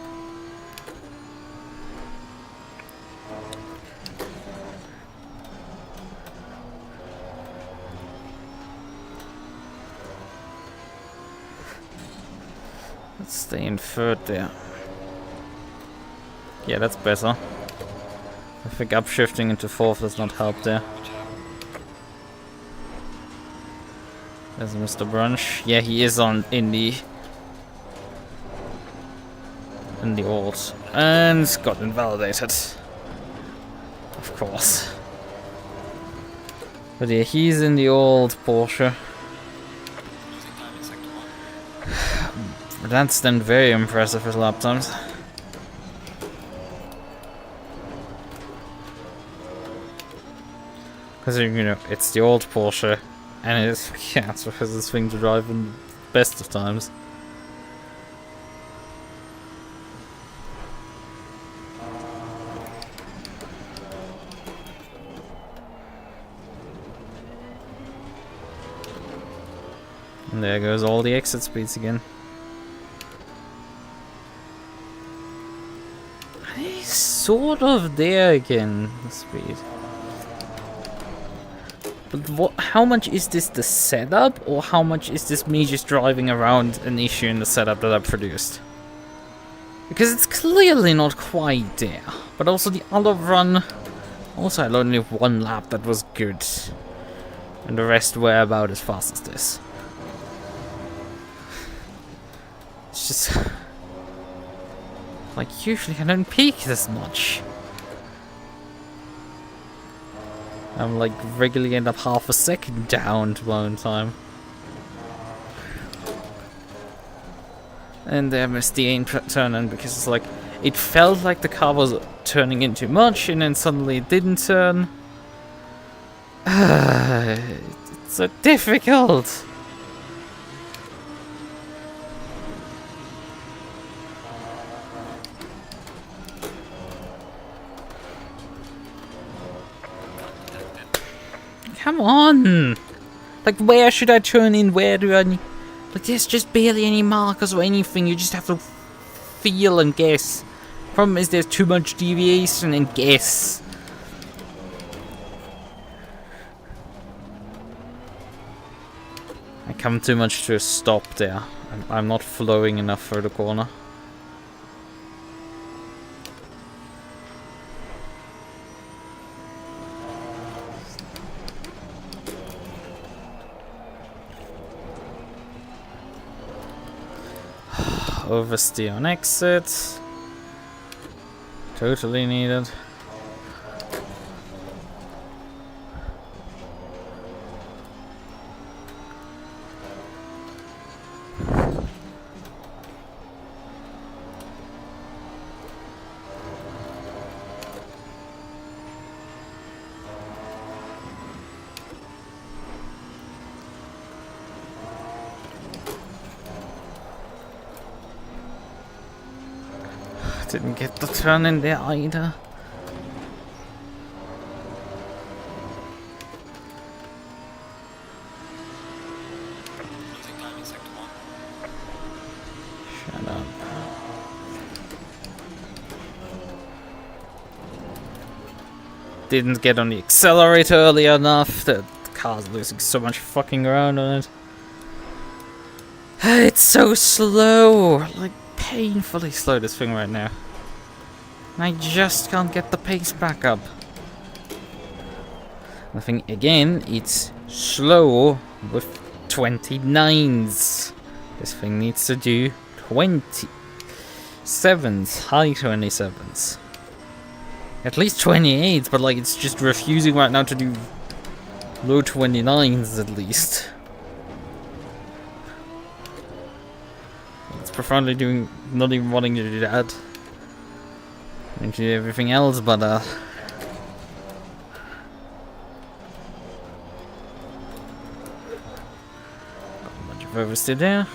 Let's stay in third there. Yeah, that's better. I think upshifting into fourth does not help there. There's Mr. Brunch. Yeah, he is in the alt. And got invalidated. Of course. But yeah, he's in the old Porsche. But that's then very impressive with lap times. Because, you know, it's the old Porsche, and it's, yeah, it's this thing to drive in the best of times. And there goes all the exit speeds again. He's sort of there again, the speed. But how much is this the setup, or how much is this me just driving around an issue in the setup that I produced? Because it's clearly not quite there. But also the other run, also I had only one lap that was good. And the rest were about as fast as this. It's just... like, usually I don't peak this much. I'm like regularly end up half a second down to my own time. And I missed the aim turn in because it's like, it felt like the car was turning in too much and then suddenly it didn't turn. It's so difficult. Come on! Like, where should I turn in? Where do I need... like, there's just barely any markers or anything. You just have to feel and guess. Problem is there's too much deviation and guess. I come too much to a stop there. I'm not flowing enough for the corner. oversteer on exit. Totally needed. Didn't get the turn in there either. Shut up. Didn't get on the accelerator early enough. The car's losing so much fucking ground on it. It's so slow. Like, painfully slow, this thing right now. I just can't get the pace back up. I think again, it's slow with 29s. This thing needs to do 27s, high 27s. At least 28s, but like it's just refusing right now to do low 29s at least. It's profoundly doing, not even wanting to do that. And do everything else, but got a bunch of oversteer there.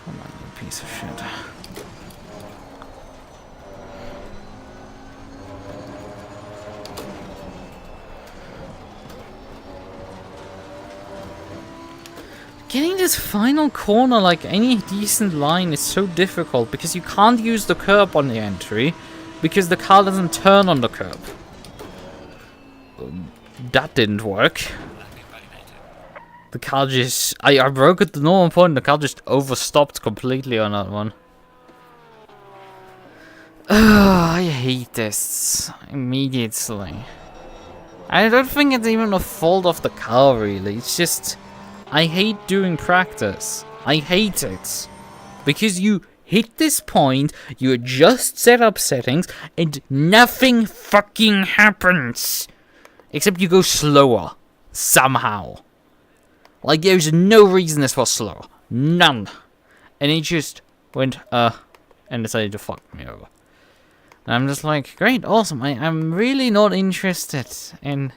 Come on, you piece of shit. Getting this final corner like any decent line is so difficult because you can't use the curb on the entry because the car doesn't turn on the curb. That didn't work. The car just... I broke at the normal point, the car just overstopped completely on that one. I hate this immediately. I don't think it's even a fault of the car really, it's just... I hate doing practice. I hate it. Because you hit this point, you adjust setup settings, and nothing fucking happens. Except you go slower. Somehow. Like, there's no reason this was slow. None. And it just went, and decided to fuck me over. And I'm just like, great, awesome. I'm really not interested in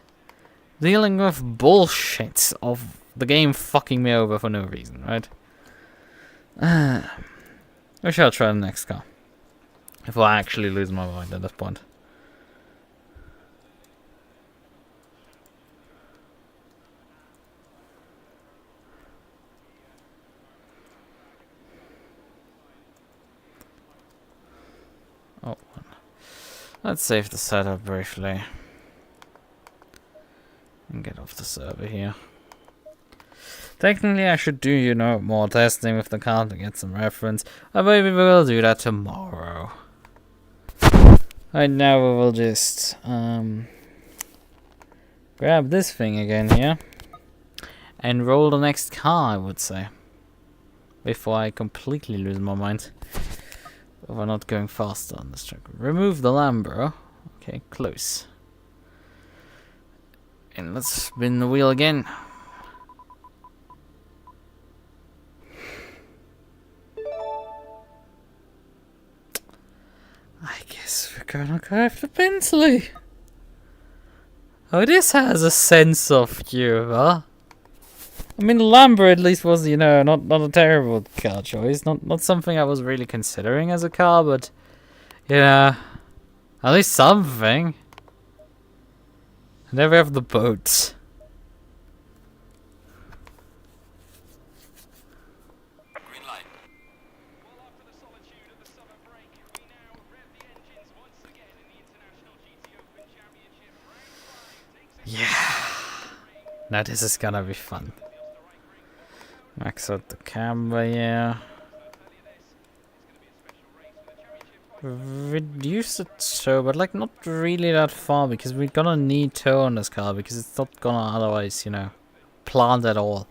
dealing with bullshit of the game fucking me over for no reason, right? We shall try the next car. If I actually lose my mind at this point. Oh, let's save the setup briefly. And get off the server here. Technically, I should do, you know, more testing with the car to get some reference. But maybe we will do that tomorrow. Right now, we will just grab this thing again here and roll the next car, I would say, before I completely lose my mind. But we're not going faster on this track. Remove the Lambro. Okay, close. And let's spin the wheel again. I guess we're gonna go after Bentley. Oh, this has a sense of humor. I mean, Lambo at least was, you know, not a terrible car choice. Not something I was really considering as a car, but yeah, at least something. And then we have the boats. Yeah. Now this is gonna be fun. Max out the camera, yeah. reduce the tow, but like not really that far, because we're gonna need tow on this car, because it's not gonna otherwise, you know, plant at all.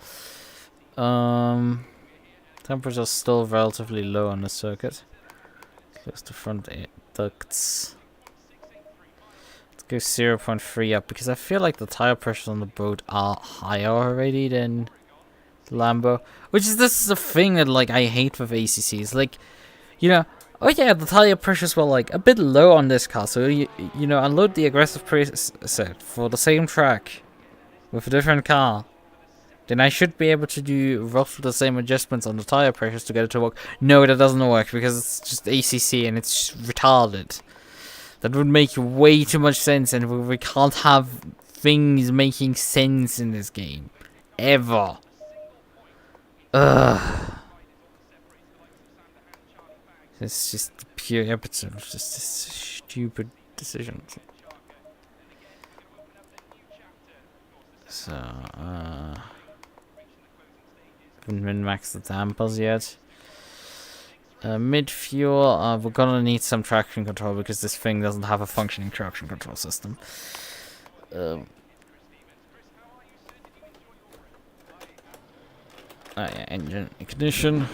Temperature's still relatively low on the circuit. Close to front ducts. Let's go 0.3 up, because I feel like the tire pressures on the boat are higher already than Lambo. This is the thing that like I hate with ACCs. Like, you know, oh yeah, the tire pressures were like a bit low on this car, so you know, unload the aggressive preset for the same track with a different car. Then I should be able to do roughly the same adjustments on the tire pressures to get it to work. No, that doesn't work because it's just ACC and it's retarded. That would make way too much sense, and we can't have things making sense in this game. Ever. Ugh. It's just pure opposite of just this stupid decision. So, haven't min-maxed the dampers yet. Mid-fuel, we're gonna need some traction control because this thing doesn't have a functioning traction control system. Oh yeah, engine ignition.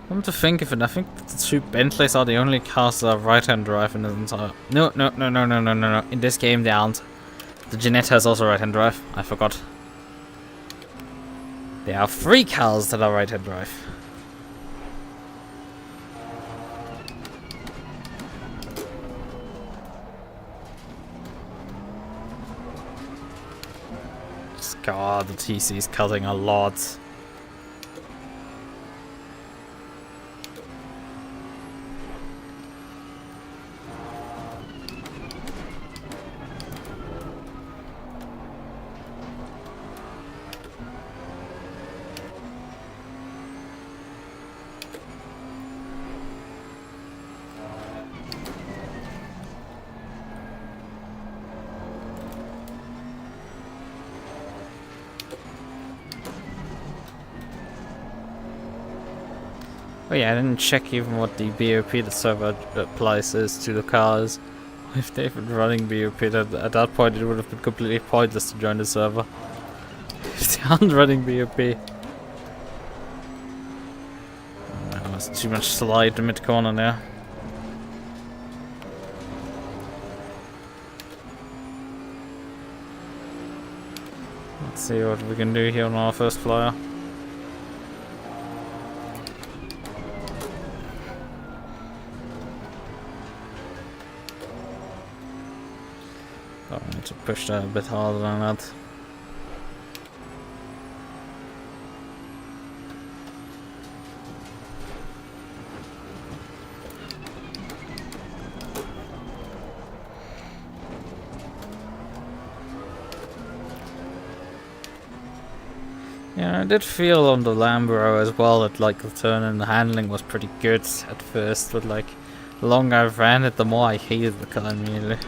Come to think of it, I think the two Bentleys are the only cars that are right-hand drive in this entire... No. In this game they aren't. The Ginetta is also right-hand drive. I forgot. There are 3 cars that are right-hand drive. God, the TC is cutting a lot. Oh yeah, I didn't check even what the BOP the server applies is to the cars. If they've been running BOP, at that point it would have been completely pointless to join the server. If they aren't running BOP. Oh, that was too much slide in mid-corner there. Let's see what we can do here on our first flyer. I need to push that a bit harder than that. Yeah, I did feel on the Lambo as well that like the turn and the handling was pretty good at first, but like the longer I've ran it, the more I hated the car immediately.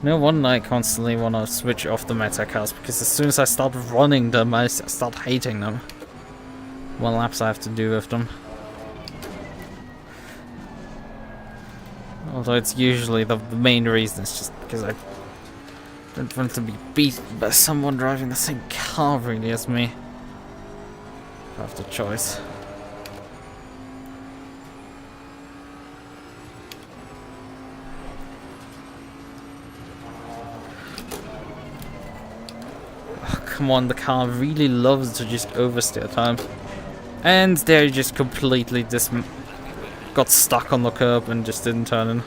No wonder I constantly want to switch off the meta cars, because as soon as I start running them, I start hating them. What laps I have to do with them. Although it's usually the main reason is just because I don't want to be beat by someone driving the same car really as me. I have the choice. Come on, the car really loves to just oversteer at times. And they just completely got stuck on the curb and just didn't turn in.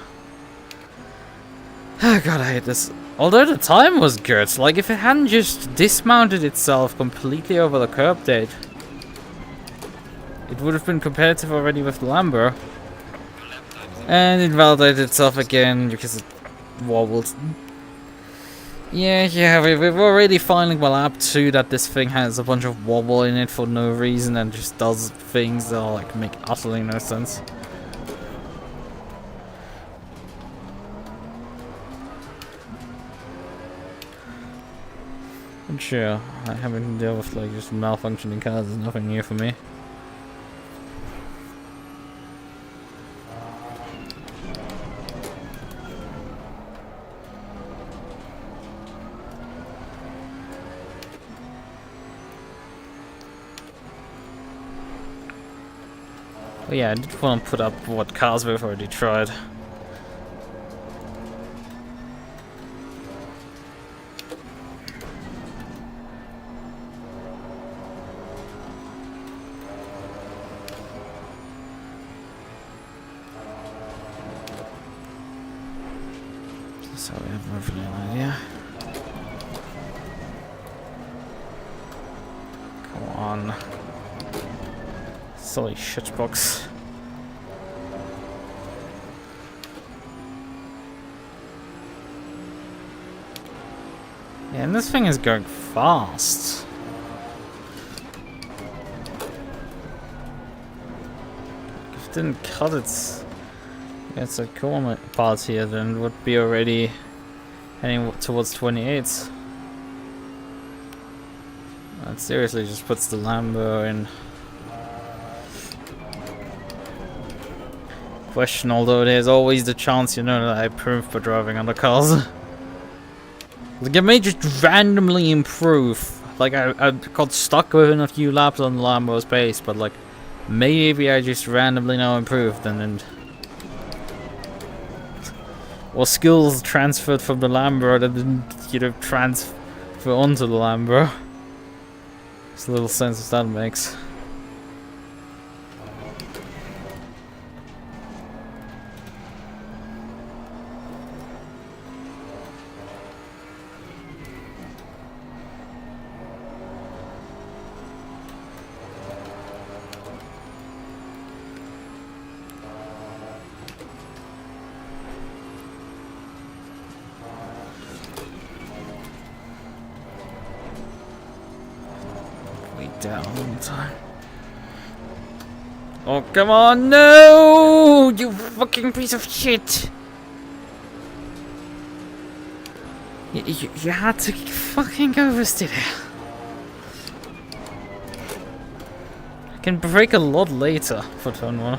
Oh god, I hate this. Although the time was good, like if it hadn't just dismounted itself completely over the curb there, it would have been competitive already with the Lambo. And it validated itself again because it wobbled. Yeah, we're already finding by lap 2 that this thing has a bunch of wobble in it for no reason and just does things that like make utterly no sense. And sure, I having to deal with like just malfunctioning cars is nothing new for me. But yeah, I did want to put up what cars we've already tried. So we have roughly an idea. Come on. Silly shitbox. Yeah, and this thing is going fast. If it didn't cut its against the corner part here, then it would be already heading towards 28. That seriously just puts the Lambo in question, although there's always the chance, you know, that I improve by driving other cars. Like, I may just randomly improve. Like, I got stuck within a few laps on the Lambo's pace, but like, maybe I just randomly now improved and then... or skills transferred from the Lambo that didn't, you know, transfer onto the Lambo. There's a little sense that makes. Down all the time. Oh, come on, no! You fucking piece of shit! You had to fucking oversteer there. I can brake a lot later for turn 1.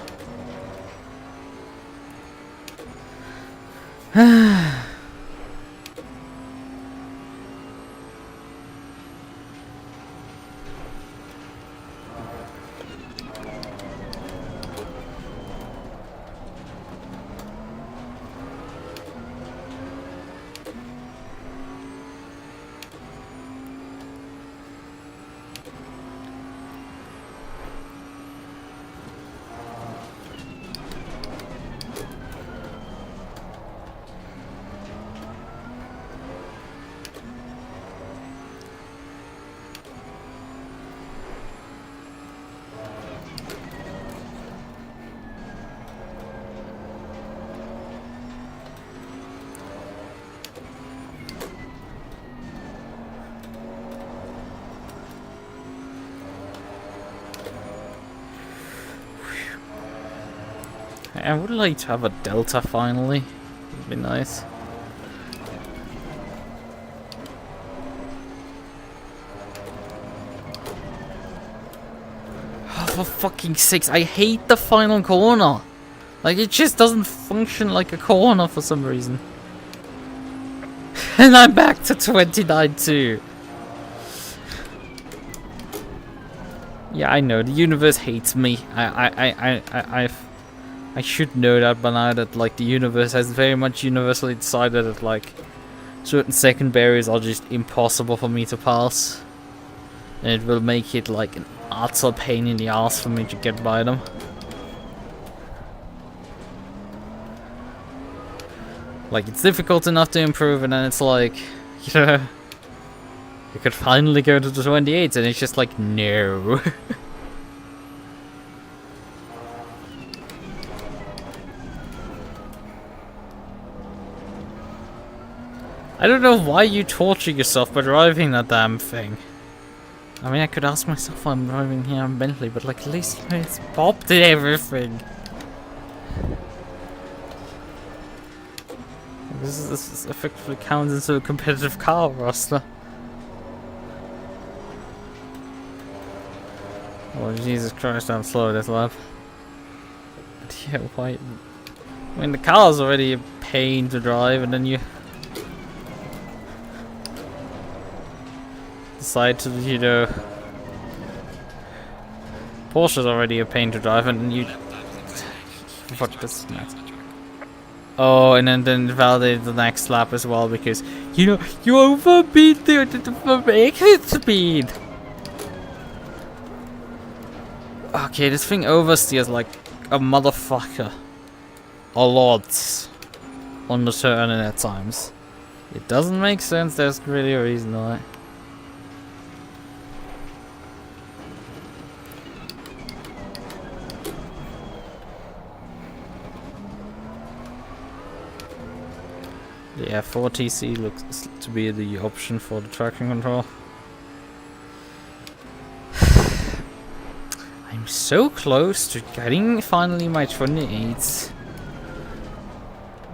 I would like to have a Delta finally. It would be nice. Oh, for fucking sakes, I hate the final corner. Like, it just doesn't function like a corner for some reason. And I'm back to 29 too. Yeah, I know, the universe hates me. I should know that by now, that like the universe has very much universally decided that like certain second barriers are just impossible for me to pass, and it will make it like an utter pain in the ass for me to get by them. Like, it's difficult enough to improve, and then it's like, you know, you could finally go to the 28, and it's just like, no. I don't know why you torture yourself by driving that damn thing. I mean, I could ask myself why I'm driving here on Bentley, but like, at least it's popped and everything. This is effectively counts as a competitive car roster. Oh Jesus Christ, I'm slow this lap. But yeah, why? I mean, the car's already a pain to drive, and then you decide to, you know, Porsche's already a pain to drive, and then you. What does that? Oh, and then validate the next lap as well because you know you overbeat the exit speed. Okay, this thing oversteers like a motherfucker. A lot on the turn and at times. It doesn't make sense, there's really a reason why. Yeah, 4TC looks to be the option for the traction control. I'm so close to getting finally my 28s.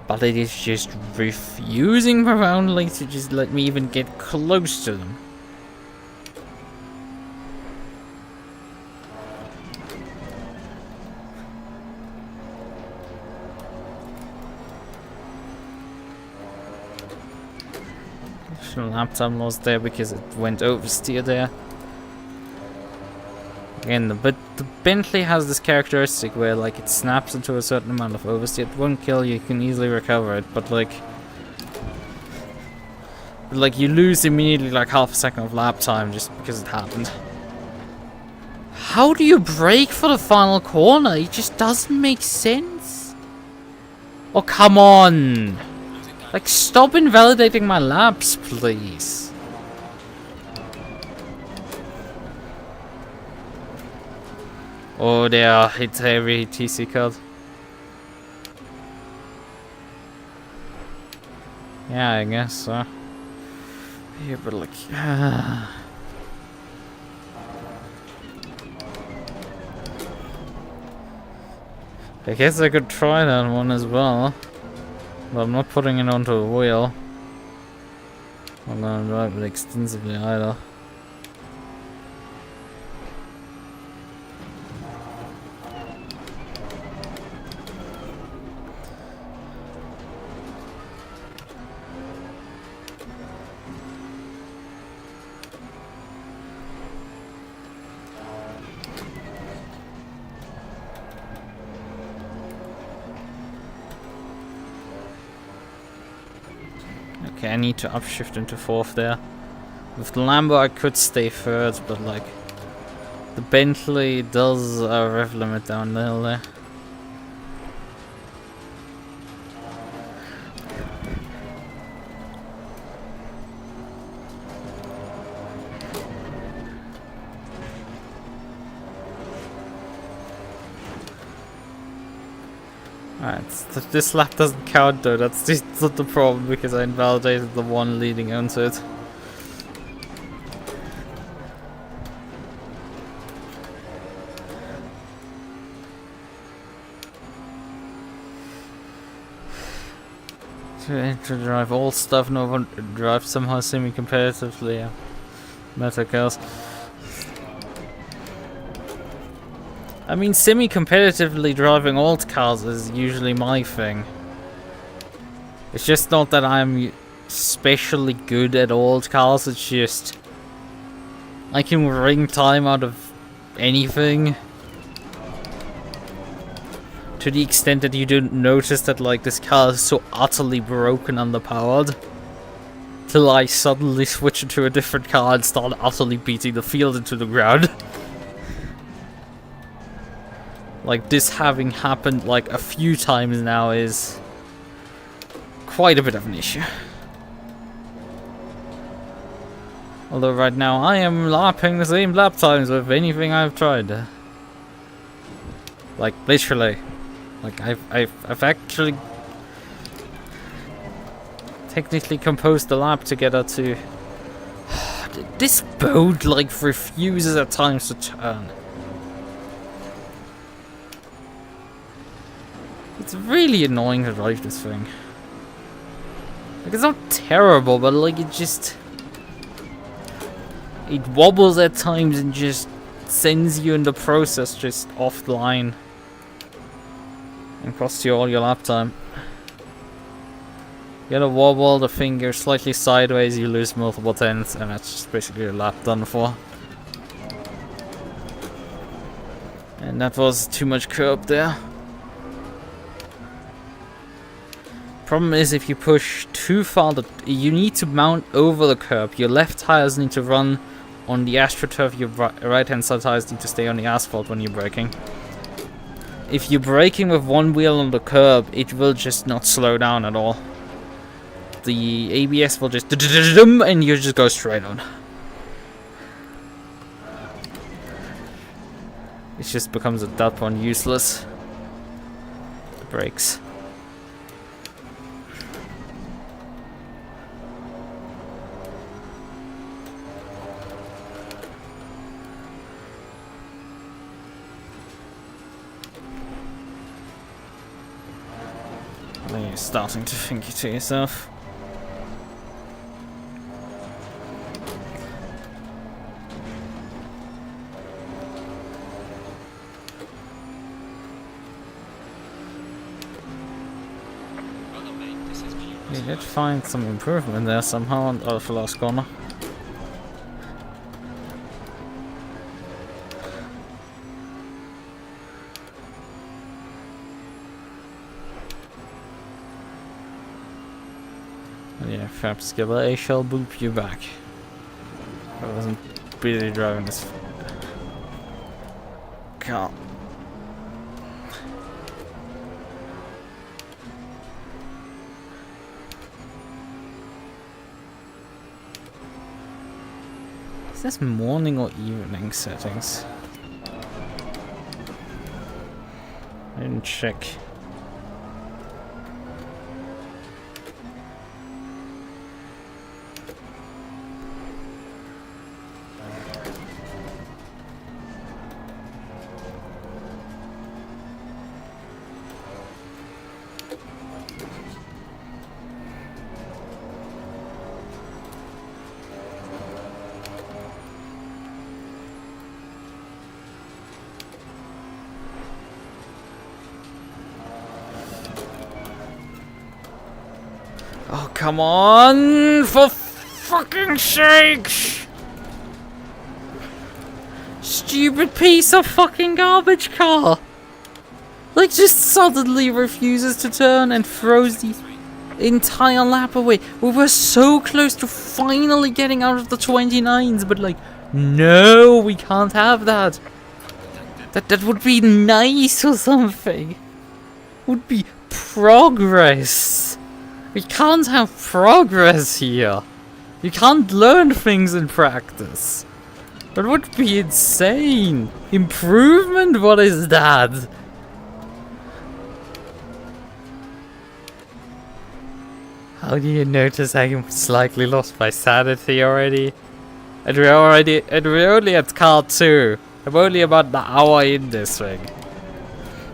But it is just refusing profoundly to just let me even get close to them. Lap time loss there because it went oversteer there. Again, but the Bentley has this characteristic where like it snaps into a certain amount of oversteer. It won't kill you, you can easily recover it, but like you lose immediately like half a second of lap time just because it happened. How do you brake for the final corner? It just doesn't make sense. Oh, come on! Like, stop invalidating my laps, please. Oh, there, it's heavy TC card. Yeah, I guess so. Yeah, but like, I guess I could try that one as well. But I'm not putting it onto a wheel. I'm gonna drive it extensively either. Okay, I need to upshift into fourth there. With the Lambo I could stay third, but like the Bentley does a rev limit down the hill there. Alright, this lap doesn't count though, that's just not the problem because I invalidated the one leading onto it. To drive all stuff, no one drive somehow semi-competitively, yeah. Meta kills. I mean, semi-competitively driving old cars is usually my thing. It's just not that I'm especially good at old cars, it's just I can wring time out of anything. To the extent that you don't notice that like this car is so utterly broken underpowered. Till I suddenly switch into a different car and start utterly beating the field into the ground. Like, this having happened, like, a few times now is quite a bit of an issue. Although right now I am lapping the same lap times with anything I've tried. Like, literally. Like, I've actually technically composed the lap to get her to... This boat, like, refuses at times to turn. It's really annoying to drive this thing. Like, it's not terrible, but like it just... It wobbles at times and just sends you in the process just offline and costs you all your lap time. You gotta wobble the finger slightly sideways, you lose multiple tenths, and that's just basically your lap done for. And that was too much curb there. Problem is, if you push too far, you need to mount over the curb. Your left tires need to run on the AstroTurf, your right hand side tires need to stay on the asphalt when you're braking. If you're braking with one wheel on the curb, it will just not slow down at all. The ABS will just and you just go straight on. It just becomes at that point useless. The brakes. Then you're starting to think to yourself. We did find some improvement there somehow on the last corner. Yeah, Fab Skipper, I shall boop you back. I wasn't really driving this car. Is this morning or evening settings? I didn't check. Oh, come on! For fucking sakes! Stupid piece of fucking garbage car! Like, just suddenly refuses to turn and throws the entire lap away. We were so close to finally getting out of the 29s, but like, no, we can't have that. That would be nice or something. Would be progress. We can't have progress here. You can't learn things in practice. That would be insane. Improvement? What is that? How do you notice I'm slightly lost my sanity already? And we're only at car 2. I'm only about an hour in this thing.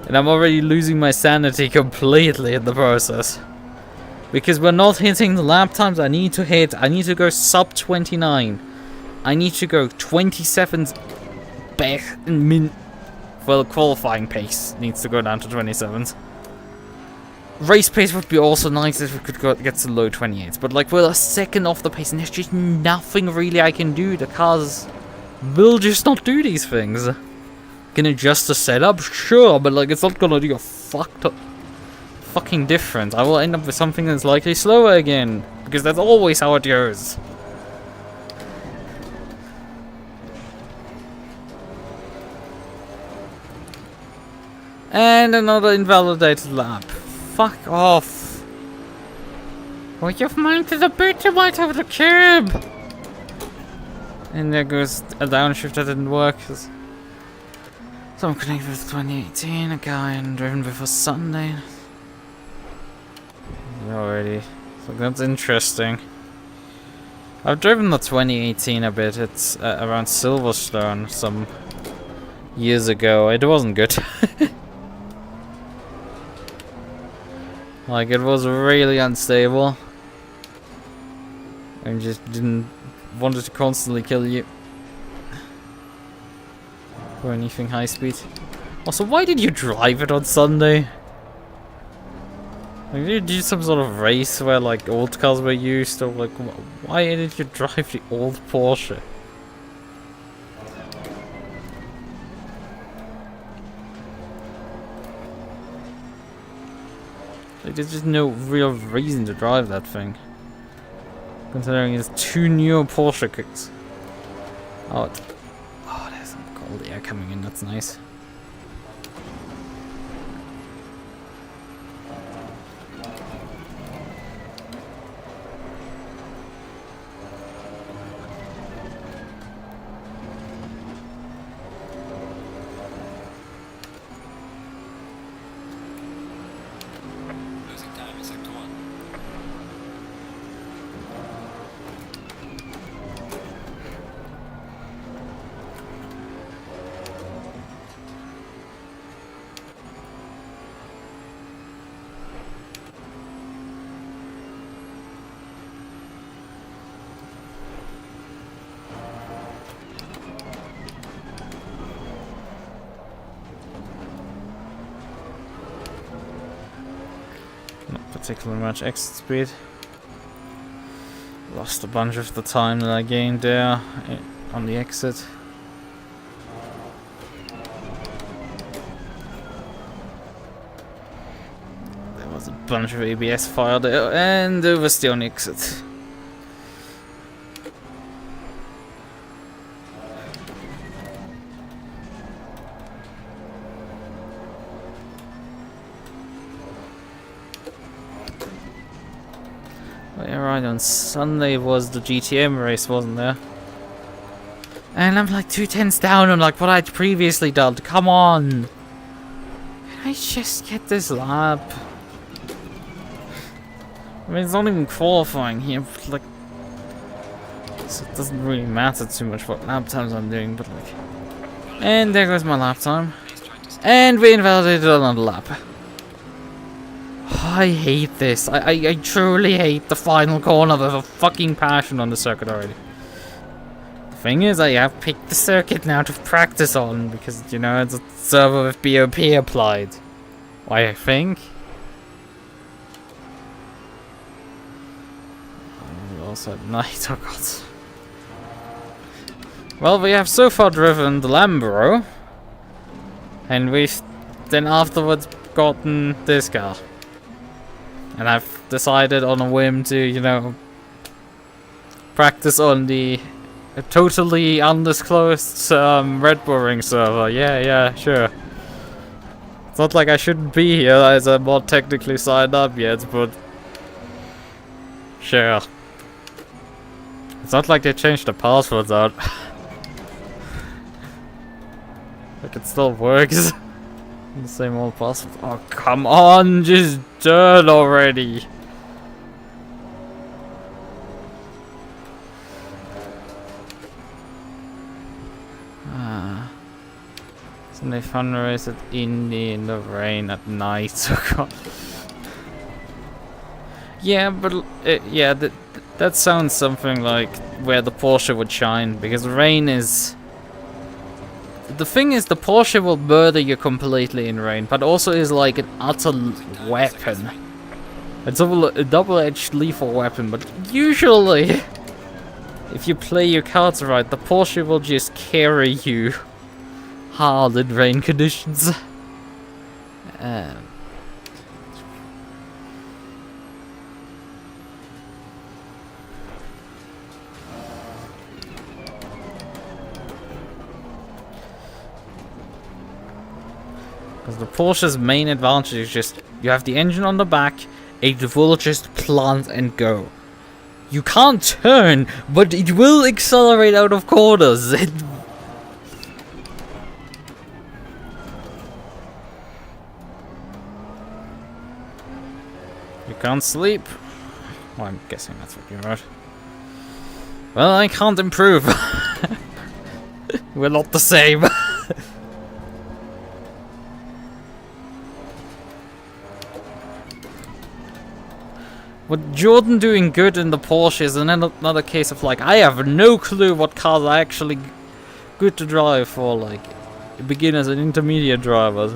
And I'm already losing my sanity completely in the process. Because we're not hitting the lap times I need to hit. I need to go sub 29. I need to go 27s back in min. Well, qualifying pace needs to go down to 27s. Race pace would be also nice if we could get to low 28s. But like, we're a second off the pace and there's just nothing really I can do. The cars will just not do these things. Can adjust the setup? Sure, but like, it's not gonna do a fucking difference. I will end up with something that's likely slower again, because that's always how it goes. And another invalidated lap. Fuck off. Well, you've mounted a bit right over the curb. And there goes a downshift that didn't work. So I'm connected with 2018, a guy and driven before Sunday. Already. So that's interesting. I've driven the 2018 a bit. It's around Silverstone some years ago. It wasn't good. Like, it was really unstable. And just wanted to constantly kill you. or anything high speed. Also, why did you drive it on Sunday? Like, did you do some sort of race where like old cars were used, or like why did you drive the old Porsche? Like, there's just no real reason to drive that thing, considering it's 2 new Porsche kicks. Oh, there's some cold air coming in. That's nice. Particularly much exit speed. Lost a bunch of the time that I gained there on the exit. There was a bunch of ABS fire there, and there was the only exit. Right, on Sunday was the GTM race, wasn't there? And I'm like 2 tenths down on like what I'd previously done. Come on! Can I just get this lap? I mean, it's not even qualifying here, but like, so it doesn't really matter too much what lap times I'm doing, but like, and there goes my lap time, and we invalidated another lap. I hate this. I truly hate the final corner with a fucking passion on the circuit already. The thing is, I have picked the circuit now to practice on because, you know, it's a server with BOP applied. Why, I think. Also at night, oh god. Well, we have so far driven the Lambo, and we've then afterwards gotten this car. And I've decided on a whim to, you know, practice on the totally undisclosed Red Bull Ring server. Yeah, sure. It's not like I shouldn't be here as I'm not technically signed up yet, but sure. It's not like they changed the passwords out. Like, it still works. The same old password. Oh, come on, just turn already. Sunday fundraise at Indy in the rain at night. Oh god. Yeah, but yeah, that sounds something like where the Porsche would shine, because rain is. The thing is, the Porsche will murder you completely in rain, but also is like an utter weapon. It's a double-edged lethal weapon, but usually, if you play your cards right, the Porsche will just carry you hard in rain conditions. Because the Porsche's main advantage is just, you have the engine on the back, it will just plant and go. You can't turn, but it will accelerate out of corners. You can't sleep. Well, I'm guessing that's what you wrote. Well, I can't improve. We're not the same. With Jordan doing good in the Porsche is another case of like, I have no clue what cars are actually good to drive for, like, beginners and intermediate drivers.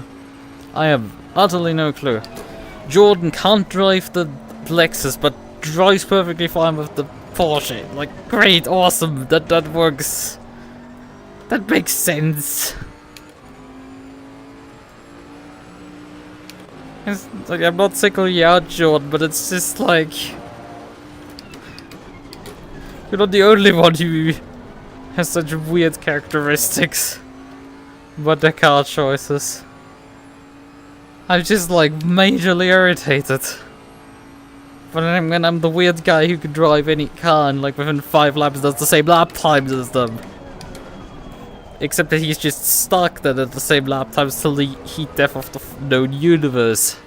I have utterly no clue. Jordan can't drive the Lexus, but drives perfectly fine with the Porsche. Like, great, awesome, that works. That makes sense. It's like, I'm not sickling you out, Jordan, but it's just like... You're not the only one who has such weird characteristics about their car choices. I'm just like majorly irritated. But then when I'm the weird guy who can drive any car and like within 5 laps does the same lap times as them. Except that he's just stuck then at the same lap times till the heat death of the known universe.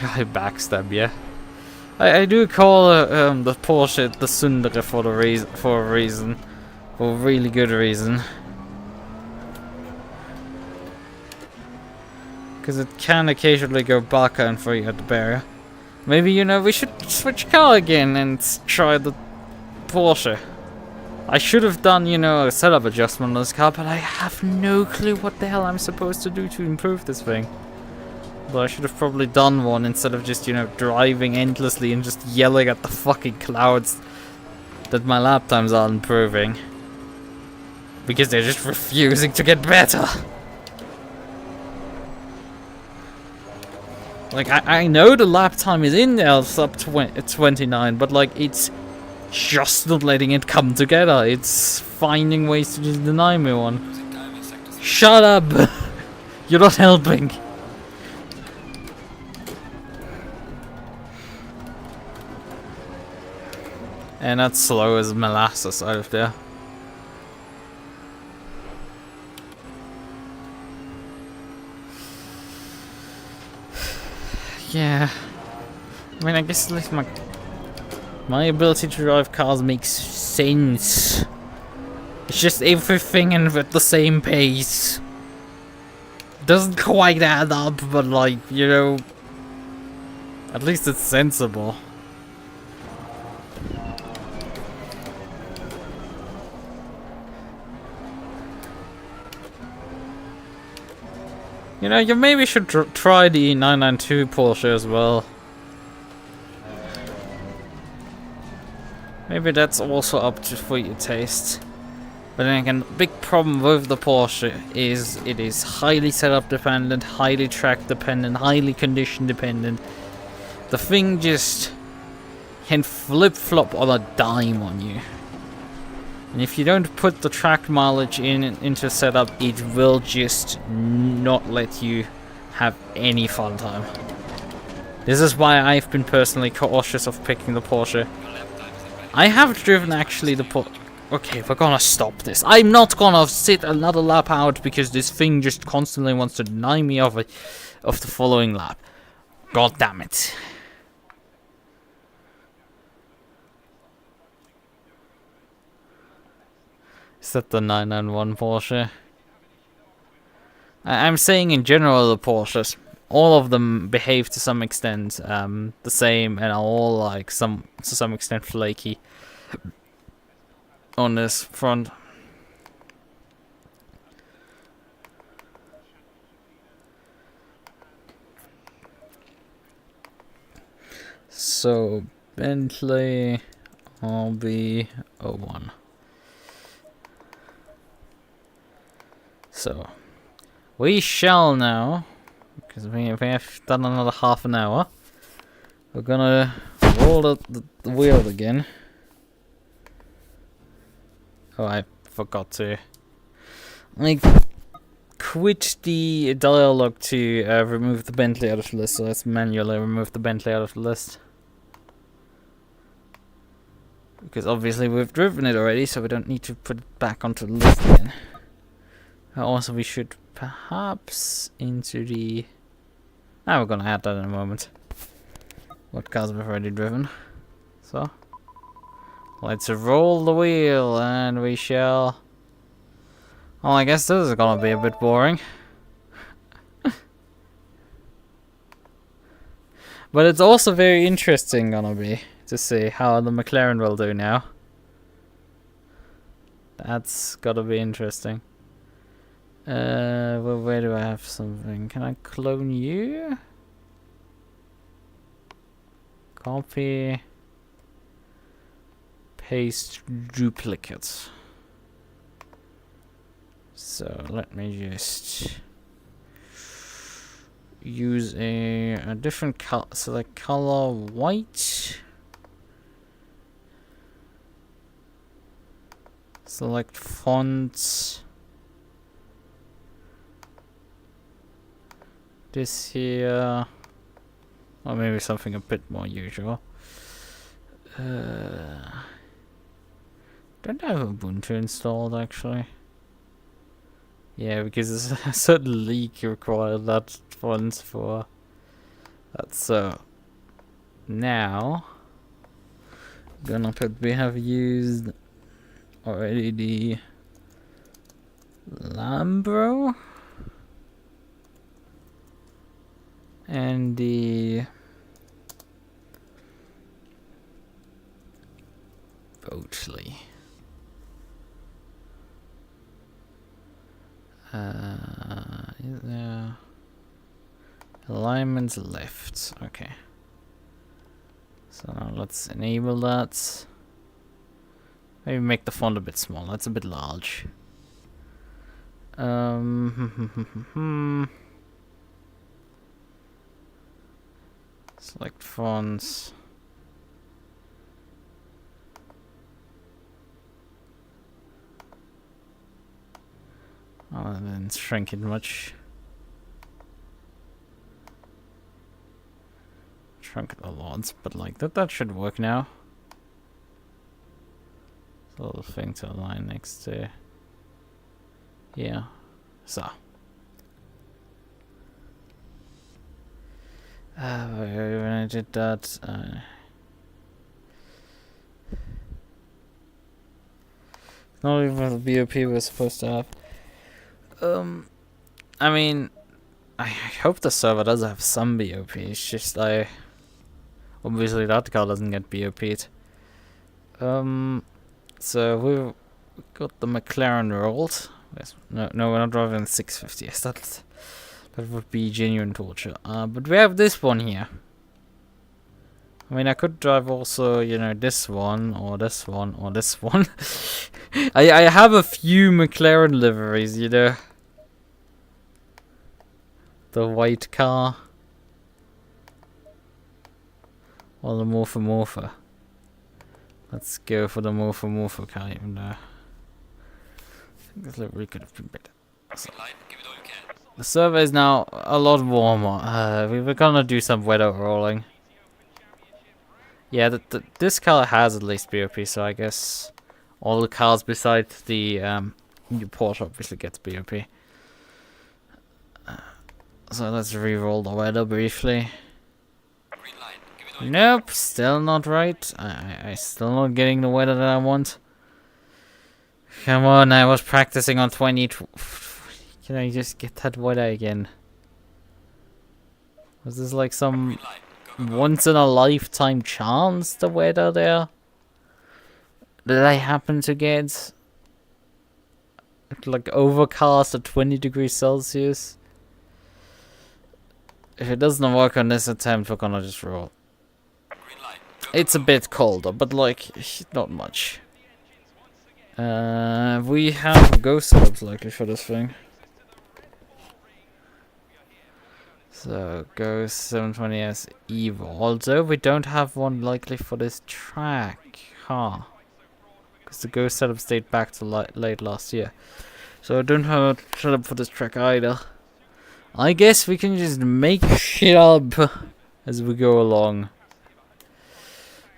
I backstab, yeah. I do call the Porsche the Tsundere for a reason. For a really good reason. Because it can occasionally go baka and free at the barrier. Maybe, you know, we should switch car again and try the Porsche. I should have done, you know, a setup adjustment on this car, but I have no clue what the hell I'm supposed to do to improve this thing. But I should have probably done one instead of just, you know, driving endlessly and just yelling at the fucking clouds that my lap times aren't improving. Because they're just refusing to get better. Like, I know the lap time is in there, it's up to 29, but like, it's just not letting it come together. It's finding ways to just deny me one. Shut up! You're not helping. And that's slow as molasses out of there. Yeah. I mean, I guess at least my ability to drive cars makes sense. It's just everything and at the same pace. Doesn't quite add up, but like, you know, at least it's sensible. You know, you maybe should try the 992 Porsche as well. Maybe that's also up to for your taste. But then again, the big problem with the Porsche is it is highly setup dependent, highly track dependent, highly condition dependent. The thing just can flip-flop on a dime on you. And if you don't put the track mileage into setup, it will just not let you have any fun time. This is why I've been personally cautious of picking the Porsche. I have driven actually the Porsche. Okay, we're gonna stop this. I'm not gonna sit another lap out because this thing just constantly wants to deny me of the following lap. God damn it. Is that the 991 Porsche? I'm saying in general the Porsches, all of them behave to some extent the same and are all like to some extent flaky on this front. So Bentley RB01. So we shall now, because we have done another half an hour, we're gonna roll the wheel again. Oh, I forgot to. I quit the dialogue to remove the Bentley out of the list, so let's manually remove the Bentley out of the list. Because obviously we've driven it already, so we don't need to put it back onto the list again. Also, we should perhaps into the... Now we're gonna add that in a moment. What cars we've already driven. So, let's roll the wheel and we shall... Well, I guess this is gonna be a bit boring. But it's also very interesting gonna be to see how the McLaren will do now. That's gotta be interesting. Well, where do I have something? Can I clone you? Copy. Paste duplicate. So let me just use a different color. Select color white. Select fonts. This here. Or maybe something a bit more usual. Don't I have Ubuntu installed actually? Yeah, because there's a certain leak required that font for that. So now gonna put we have used already the Lambro and the Boatley. Is there alignments left? Okay. So now let's enable that. Maybe make the font a bit small. That's a bit large. Select fonts. Oh, I didn't shrink it much. Shrunk it a lot, but like that should work now. A little thing to align next to. Yeah. So. When I did that, not even the BOP we're supposed to have. I mean, I hope the server does have some BOP. It's just obviously that car doesn't get BOP'd. So we've got the McLaren rolled. No, we're not driving the 650s. That would be genuine torture. But we have this one here. I mean, I could drive also, you know, this one, or this one, or this one. I have a few McLaren liveries, you know. The white car. Or the Morpher. Let's go for the Morpher car, even though I think this livery could have been better. So, the server is now a lot warmer. We were gonna do some weather rolling. Yeah, this car has at least BOP, so I guess all the cars besides the new Porsche obviously gets BOP. So let's re-roll the weather briefly. Nope, still not right. I still not getting the weather that I want. Come on, I was practicing on 20. Can I just get that weather again? Was this like some once in a lifetime chance, the weather there? Did I happen to get like overcast at 20 degrees Celsius? If it doesn't work on this attempt, we're gonna just roll. It's a bit colder, but like not much. We have ghost setups likely for this thing. So ghost 720S Evo. Although we don't have one likely for this track, huh? Because the ghost setup stayed back to late last year. So I don't have a setup for this track either. I guess we can just make shit up as we go along.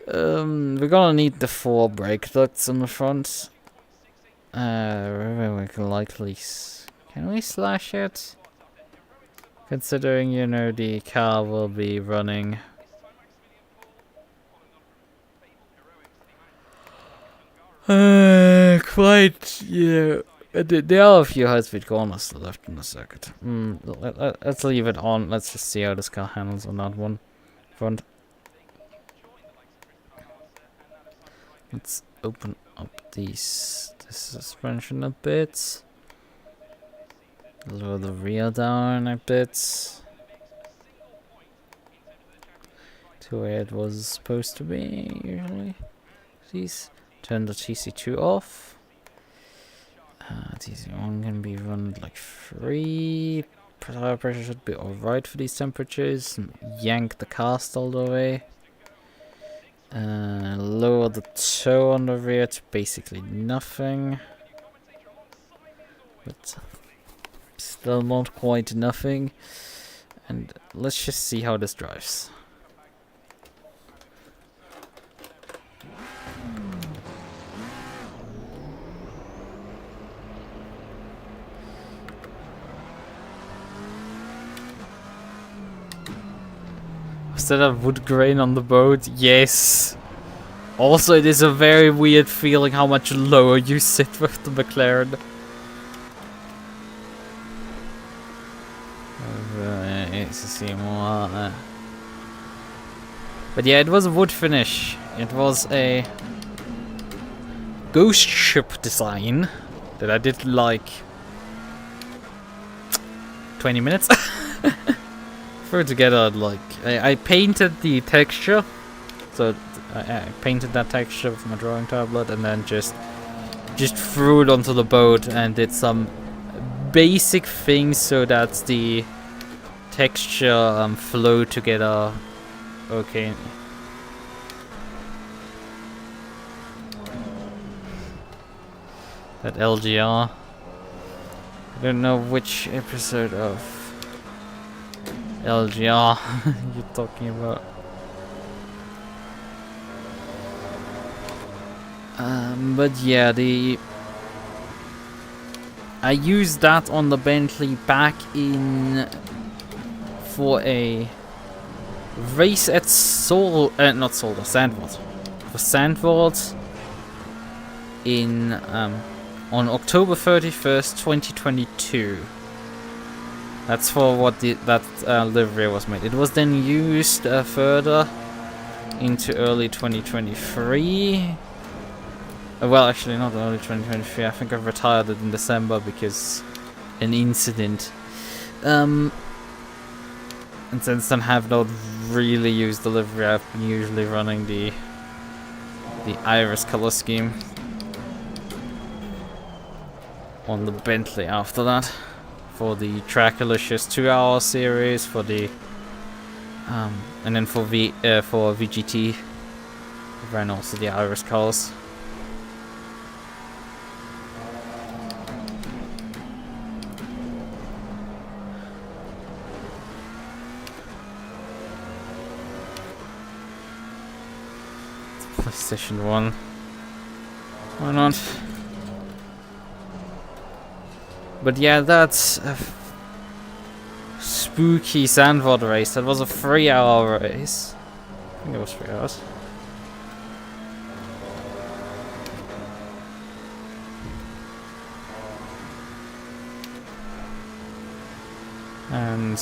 We're gonna need the 4 brake ducts on the front. We can likely... Can we slash it? Considering, you know, the car will be running... quite, yeah. There are a few high-speed corners left in the circuit. Let's leave it on. Let's just see how this car handles on that one front. Let's open up these the suspension a bit. Lower the rear down a bit. To where it was supposed to be, usually. Please turn the TC2 off. TC1 can be run at like 3. Tire pressure should be alright for these temperatures. Yank the cast all the way. Lower the toe on the rear to basically nothing. But still not quite nothing. And let's just see how this drives. Is that a wood grain on the boat? Yes. Also, it is a very weird feeling how much lower you sit with the McLaren. ACC more. But yeah, it was a wood finish. It was a ghost ship design that I did like 20 minutes. Threw together like I painted the texture, so I painted that texture with my drawing tablet, and then just threw it onto the boat and did some basic things so that the texture flowed together. Okay. That LGR. I don't know which episode of LGR you're talking about. But yeah, I used that on the Bentley back in for a race at Sandvoort. For Sandvoort in on October 31st, 2022. That's for what that livery was made. It was then used further into early 2023. Well, actually not early 2023. I think I retired it in December because an incident. And since then have not really used the livery. I've been usually running the Iris color scheme on the Bentley after that. For the Trackalicious 2-hour series, for the and then for VGT, I ran also the Iris colors. PlayStation 1. Why not? But yeah, that's a spooky Sandvoort race. That was a 3-hour race. I think it was 3 hours. And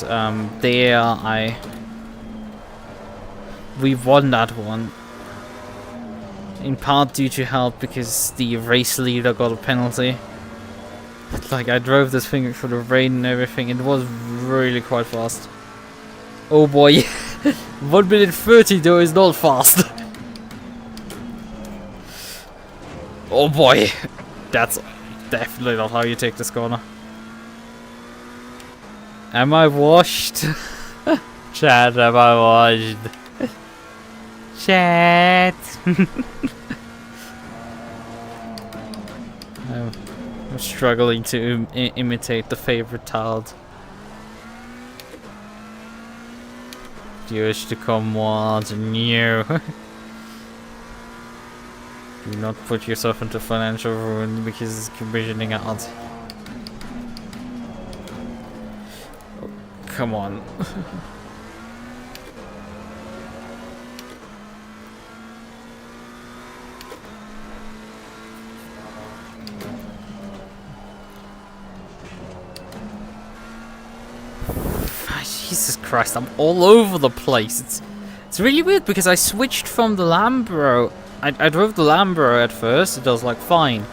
there we won that one. In part due to help because the race leader got a penalty. Like, I drove this thing through the rain and everything. It was really quite fast. Oh boy. 1 minute 30 though is not fast. Oh boy. That's definitely not how you take this corner. Am I washed? Chat, am I washed? Chat. I'm struggling to imitate the favorite child. Used to come once new. Do not put yourself into financial ruin because it's commissioning out. Oh, come on. Jesus Christ, I'm all over the place. It's really weird because I switched from the Lambro. I drove the Lambro at first, it was like fine.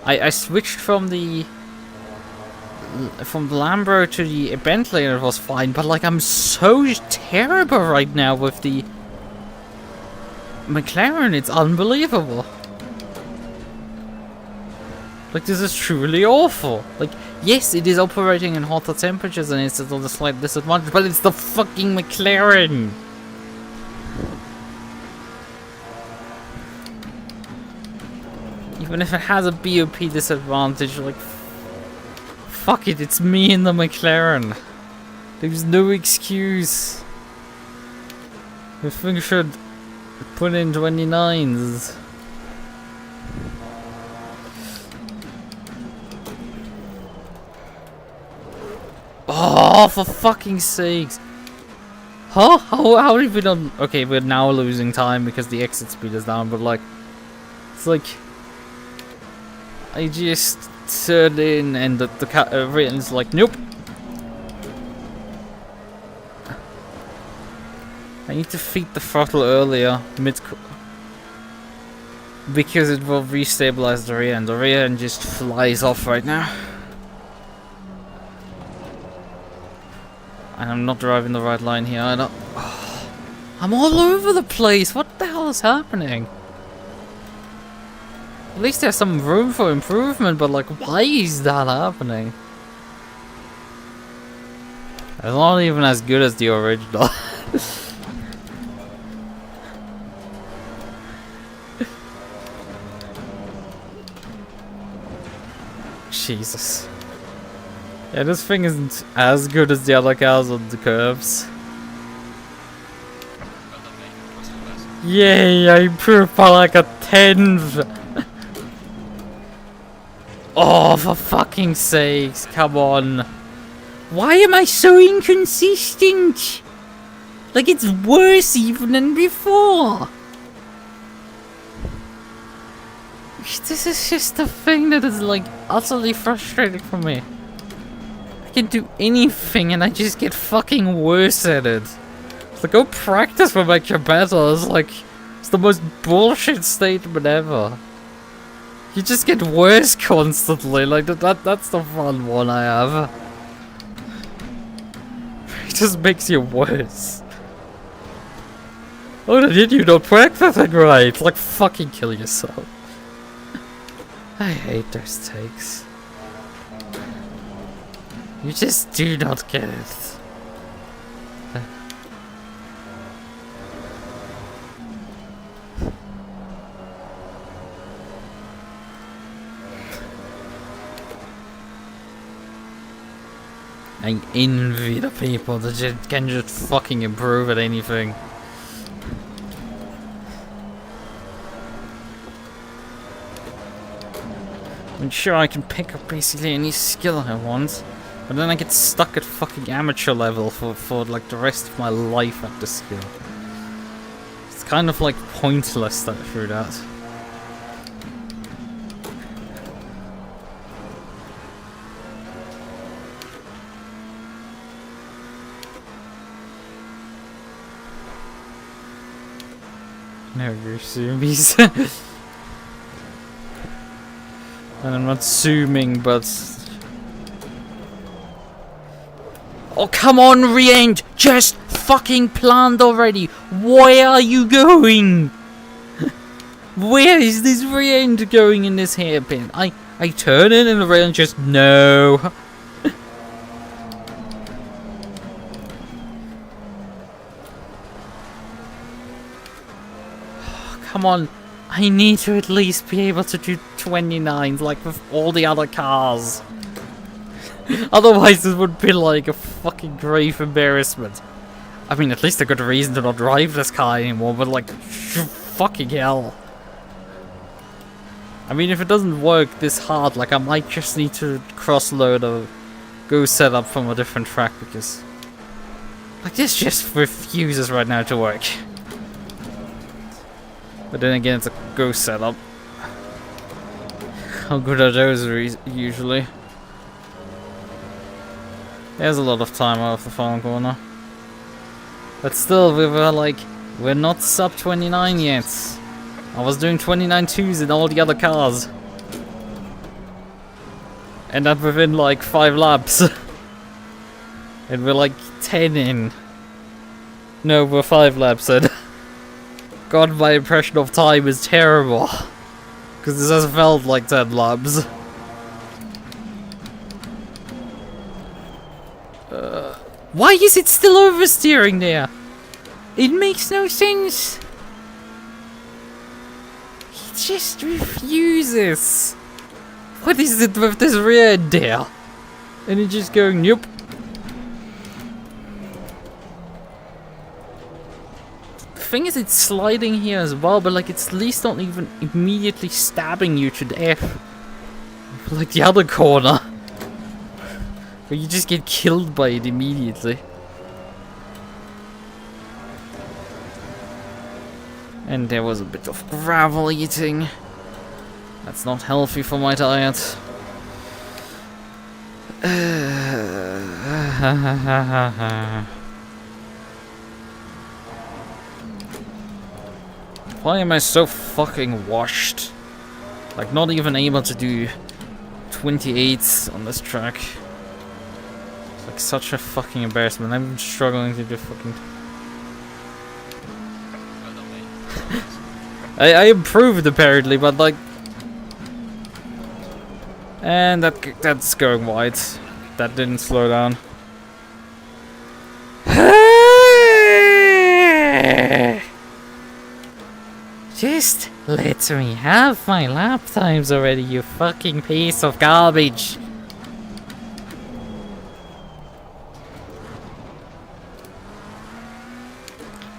I switched from the Lambro to the Bentley and it was fine, but like I'm so terrible right now with the McLaren, it's unbelievable. Like, this is truly awful. Like, yes, it is operating in hotter temperatures and it's at a slight disadvantage, but it's the fucking McLaren! Even if it has a BOP disadvantage, like, fuck it, it's me in the McLaren. There's no excuse. I think I should put in 29s. Oh, for fucking sakes. Huh? How have we done? Okay, we're now losing time because the exit speed is down, but like, it's like, I just turned in and the Radeon's like, nope. I need to feed the throttle earlier, because it will restabilize the rear end. The rear end just flies off right now. And I'm not driving the right line here either. Oh, I'm all over the place. What the hell is happening? At least there's some room for improvement, but like, why is that happening? It's not even as good as the original. Jesus. Yeah, this thing isn't as good as the other cars on the curves. Yay, I improved by like a 10th. Oh, for fucking sakes, come on. Why am I so inconsistent? Like, it's worse even than before. This is just a thing that is like utterly frustrating for me. I can do anything and I just get fucking worse at it. It's like, go practice will make you better. It's like, it's the most bullshit statement ever. You just get worse constantly. Like, that's the fun one I have. It just makes you worse. Oh, did you not practicing right? Like, fucking kill yourself. I hate those takes. You just do not get it. I envy the people that can just fucking improve at anything. I'm sure I can pick up basically any skill I want, but then I get stuck at fucking amateur level for like the rest of my life at the skill. It's kind of like pointless through that. No, you're zoomies. And I'm not zooming, but... Oh, come on, re-end! Just fucking plant already! Where are you going? Where is this re-end going in this hairpin? I turn in and the re-end just... No! Come on. I need to at least be able to do 29s like with all the other cars. Otherwise it would be like a fucking grave embarrassment. I mean, at least a good reason to not drive this car anymore, but like, fucking hell. I mean, if it doesn't work this hard, like I might just need to cross-load or go set up from a different track because... Like, this just refuses right now to work. But then again, it's a ghost setup. How good are those usually? There's a lot of time out of the farm corner. But still, we're not sub 29 yet. I was doing 29.2s in all the other cars. And that within like 5 laps. And we're like 10 in. No, we're 5 laps in. God, my impression of time is terrible. Because this has felt like 10 laps. Why is it still oversteering there? It makes no sense. He just refuses. What is it with this rear end there? And it's just going, nope. The thing is, it's sliding here as well, but like it's at least not even immediately stabbing you to death. Like the other corner. Where you just get killed by it immediately. And there was a bit of gravel eating. That's not healthy for my diet. Why am I so fucking washed? Like, not even able to do 28s on this track. It's like such a fucking embarrassment. I'm struggling to do fucking... I improved apparently, but like... And that's going wide. That didn't slow down. Just let me have my lap times already, you fucking piece of garbage.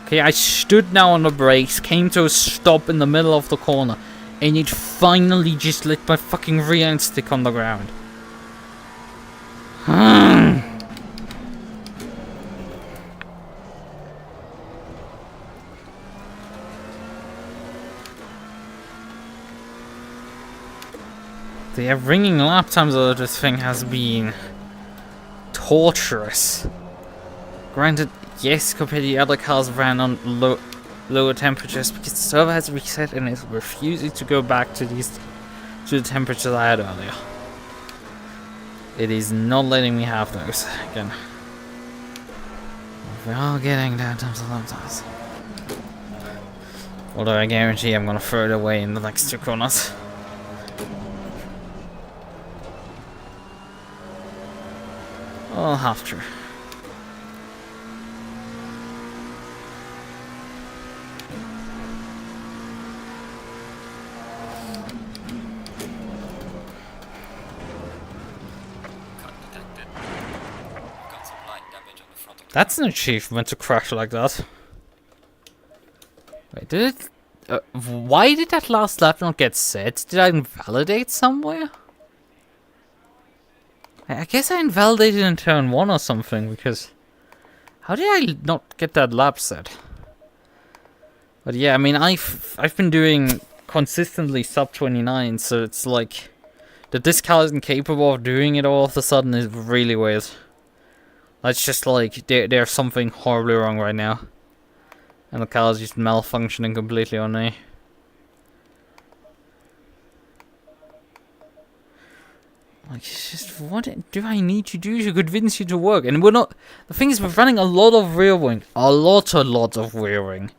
Okay, I stood now on the brakes, came to a stop in the middle of the corner, and it finally just lit my fucking rear end stick on the ground. The ringing lap times of this thing has been torturous. Granted, yes, compared to the other cars ran on lower temperatures because the server has reset and is refusing to go back to the temperatures I had earlier. It is not letting me have those again. We are getting down times a lot of times. Although I guarantee I'm gonna throw it away in the next 2 corners. I'll have to. That's an achievement to crash like that. Wait, did it? Why did that last lap not get set? Did I invalidate somewhere? I guess I invalidated in turn 1 or something, because... How did I not get that lap set? But yeah, I mean, I've been doing consistently sub 29, so it's like... That this car isn't capable of doing it all of a sudden is really weird. It's just like, there's something horribly wrong right now. And the car is just malfunctioning completely on me. Like, it's just, what do I need to do to convince you to work? And we're not... The thing is, we're running a lot of rear wing. A lot of rear wing.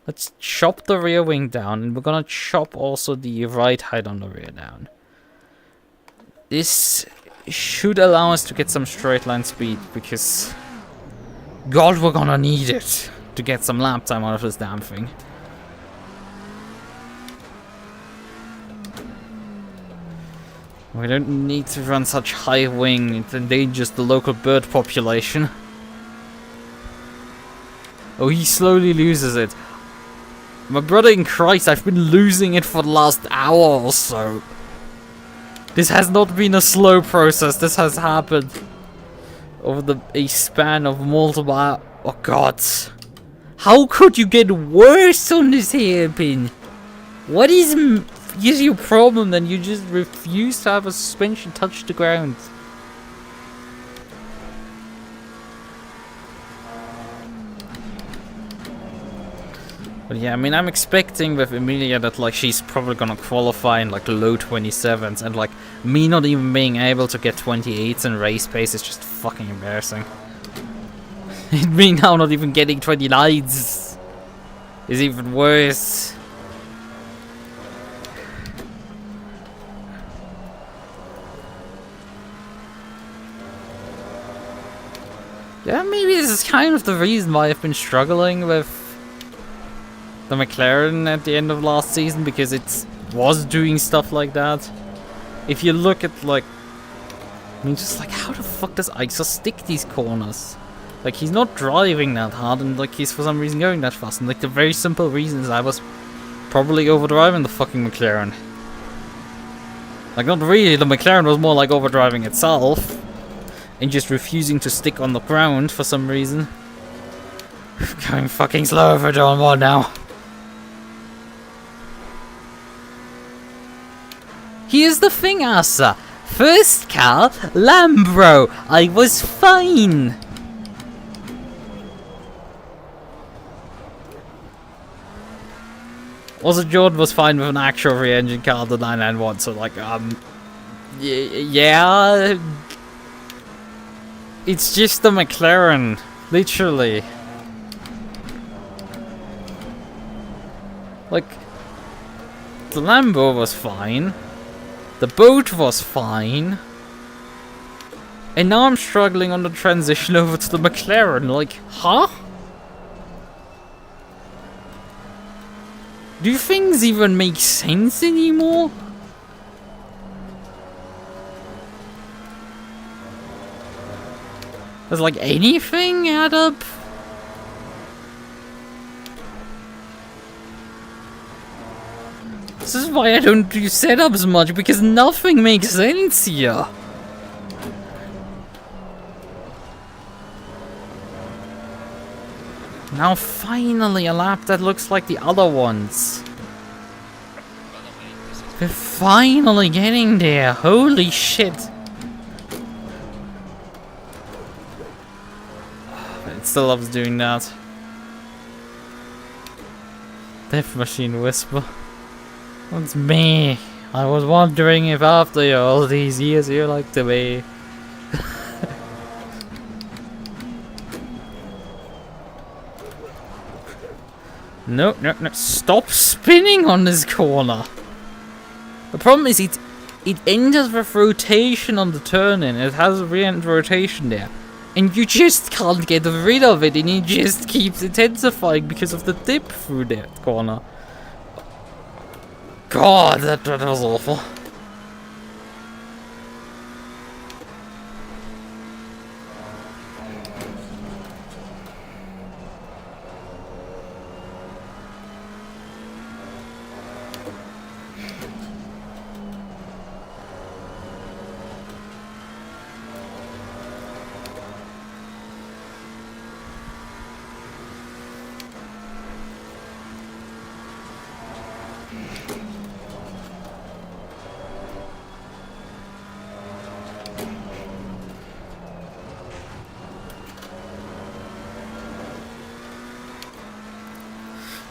Let's chop the rear wing down, and we're gonna chop also the right height on the rear down. This should allow us to get some straight line speed, because... God, we're gonna need it to get some lap time out of this damn thing. We don't need to run such high wing, it endangers the local bird population. Oh, he slowly loses it. My brother in Christ, I've been losing it for the last hour or so. This has not been a slow process, this has happened over a span of multiple hours. Oh god. How could you get worse on this hairpin? What is your problem then? You just refuse to have a suspension touch the ground. But yeah, I mean, I'm expecting with Emilia that, like, she's probably gonna qualify in, like, the low 27s, and, like, me not even being able to get 28s in race pace is just fucking embarrassing. Me now not even getting 29s is even worse. Yeah, maybe this is kind of the reason why I've been struggling with the McLaren at the end of last season, because it was doing stuff like that. If you look at, like, I mean, just like, how the fuck does Iso stick these corners? Like, he's not driving that hard, and like, he's for some reason going that fast. And like, the very simple reason is I was probably overdriving the fucking McLaren. Like, not really, the McLaren was more like overdriving itself, and just refusing to stick on the ground for some reason. Going fucking slow for turn 1 now. Here's the thing, Asa. First car, Lambro. I was fine. Also, Jordan was fine with an actual re-engine car, the 991. So, like, yeah. It's just the McLaren, literally. Like, the Lambo was fine. The boat was fine. And now I'm struggling on the transition over to the McLaren. Like, huh? Do things even make sense anymore? Does, like, anything add up? This is why I don't do setups much, because nothing makes sense here. Now finally a lap that looks like the other ones. We're finally getting there, holy shit. But it still loves doing that. Death Machine Whisper. That's me. I was wondering if after all these years you like to be. No. Stop spinning on this corner. The problem is it enters with rotation on the turn-in. It has a re-end rotation there. And you just can't get rid of it, and it just keeps intensifying because of the dip through that corner. God, that was awful.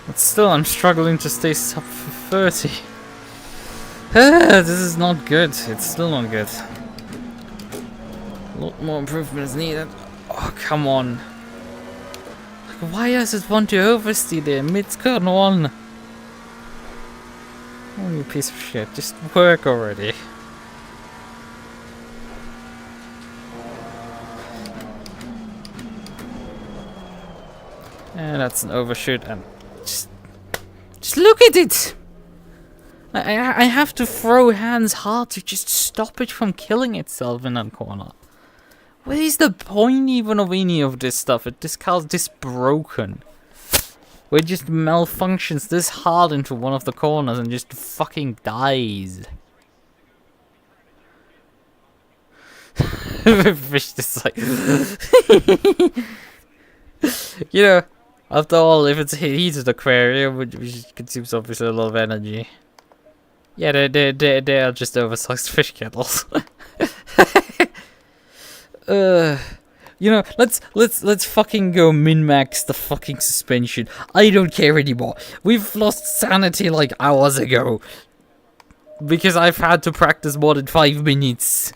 But still, I'm struggling to stay sub 30. This is not good. It's still not good. A lot more improvement is needed. Oh, come on. Like, why does it want to oversteer there? Mid-turn 1. Oh, you piece of shit. Just work already. And that's an overshoot, and just look at it! I have to throw hands hard to just stop it from killing itself in that corner. What is the point even of any of this stuff? This car's this broken. Where it just malfunctions this hard into one of the corners and just fucking dies. Fish this like... You know, after all, if it's a heated aquarium, which consumes obviously a lot of energy. Yeah, they are just oversized fish kettles. You know, let's fucking go min-max the fucking suspension. I don't care anymore. We've lost sanity like hours ago. Because I've had to practice more than 5 minutes.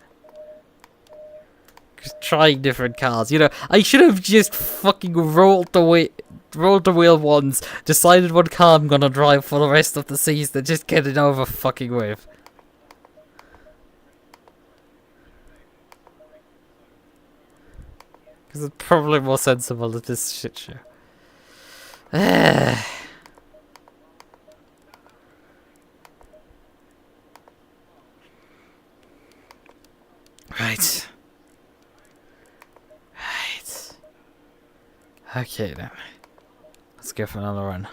Just trying different cars. You know, I should have just fucking rolled the wheel once, decided what car I'm gonna drive for the rest of the season, just get it over fucking with. Because it's probably more sensible than this shit show. Right. Right. Okay then. Let's go for another run.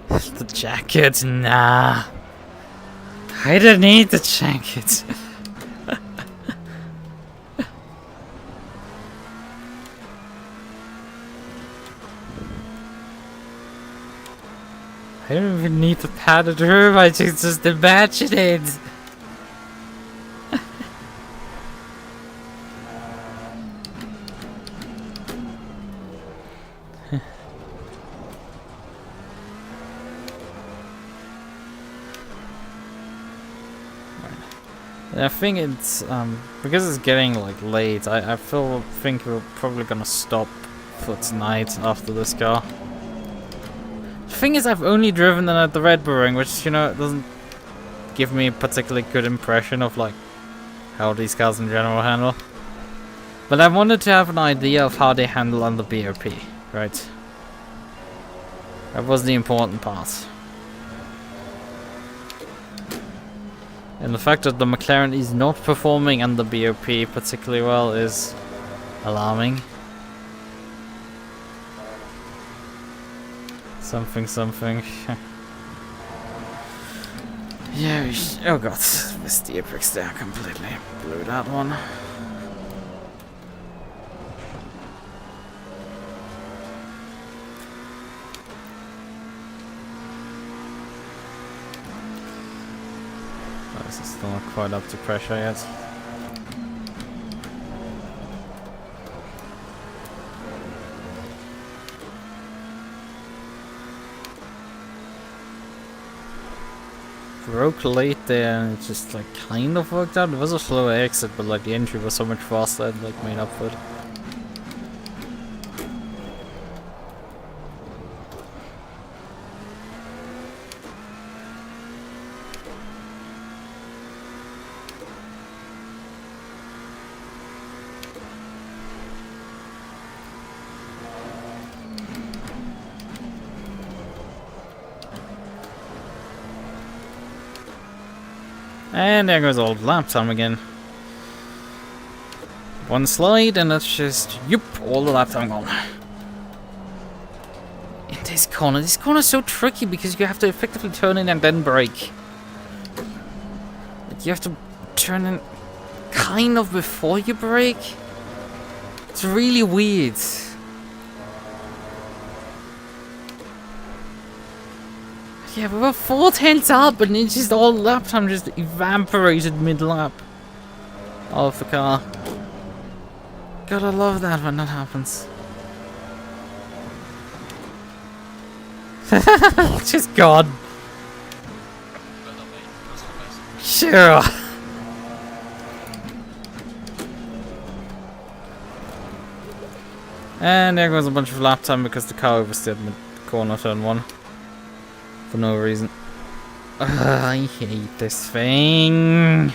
The jacket? Nah. I don't need the jacket. I don't even need the padded room, I just imagine it. I think it's because it's getting like late. I think we're probably gonna stop for tonight after this car. The thing is, I've only driven it at the Rebranding, which, you know, doesn't give me a particularly good impression of like how these cars in general handle. But I wanted to have an idea of how they handle on the BOP, right? That was the important part. And the fact that the McLaren is not performing under BOP particularly well is alarming. Something. Yeah, oh god, missed the apex there completely. Blew that one. Oh, this is still not quite up to pressure yet. Broke late there and it just like kind of worked out. It was a slow exit, but like the entry was so much faster and like made up for it. And there goes old lap time again. One slide and that's just, yup, all the lap time gone. In this corner's so tricky because you have to effectively turn in and then brake. Like you have to turn in kind of before you brake. It's really weird. Yeah, we were 4/10 up and it's just all lap time just evaporated mid-lap of the car. Gotta love that when that happens. Just gone. Sure. And there goes a bunch of lap time because the car oversteered mid-corner turn 1. For no reason. I hate this thing.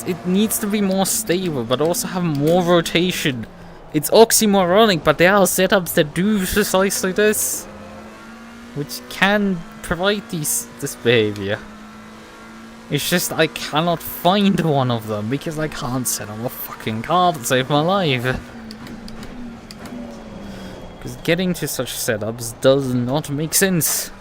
It needs to be more stable, but also have more rotation. It's oxymoronic, but there are setups that do precisely this, which can provide this behavior. It's just I cannot find one of them because I can't set up a fucking car to save my life. Because getting to such setups does not make sense.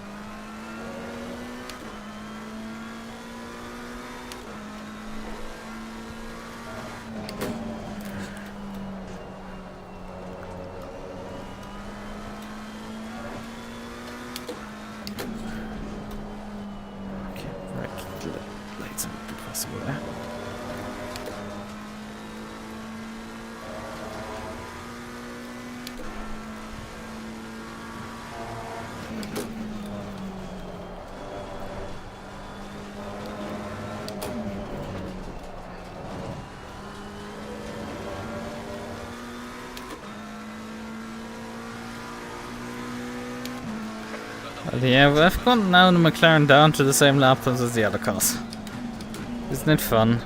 Well, yeah, I've gotten now the McLaren down to the same lap times as the other cars. Isn't it fun?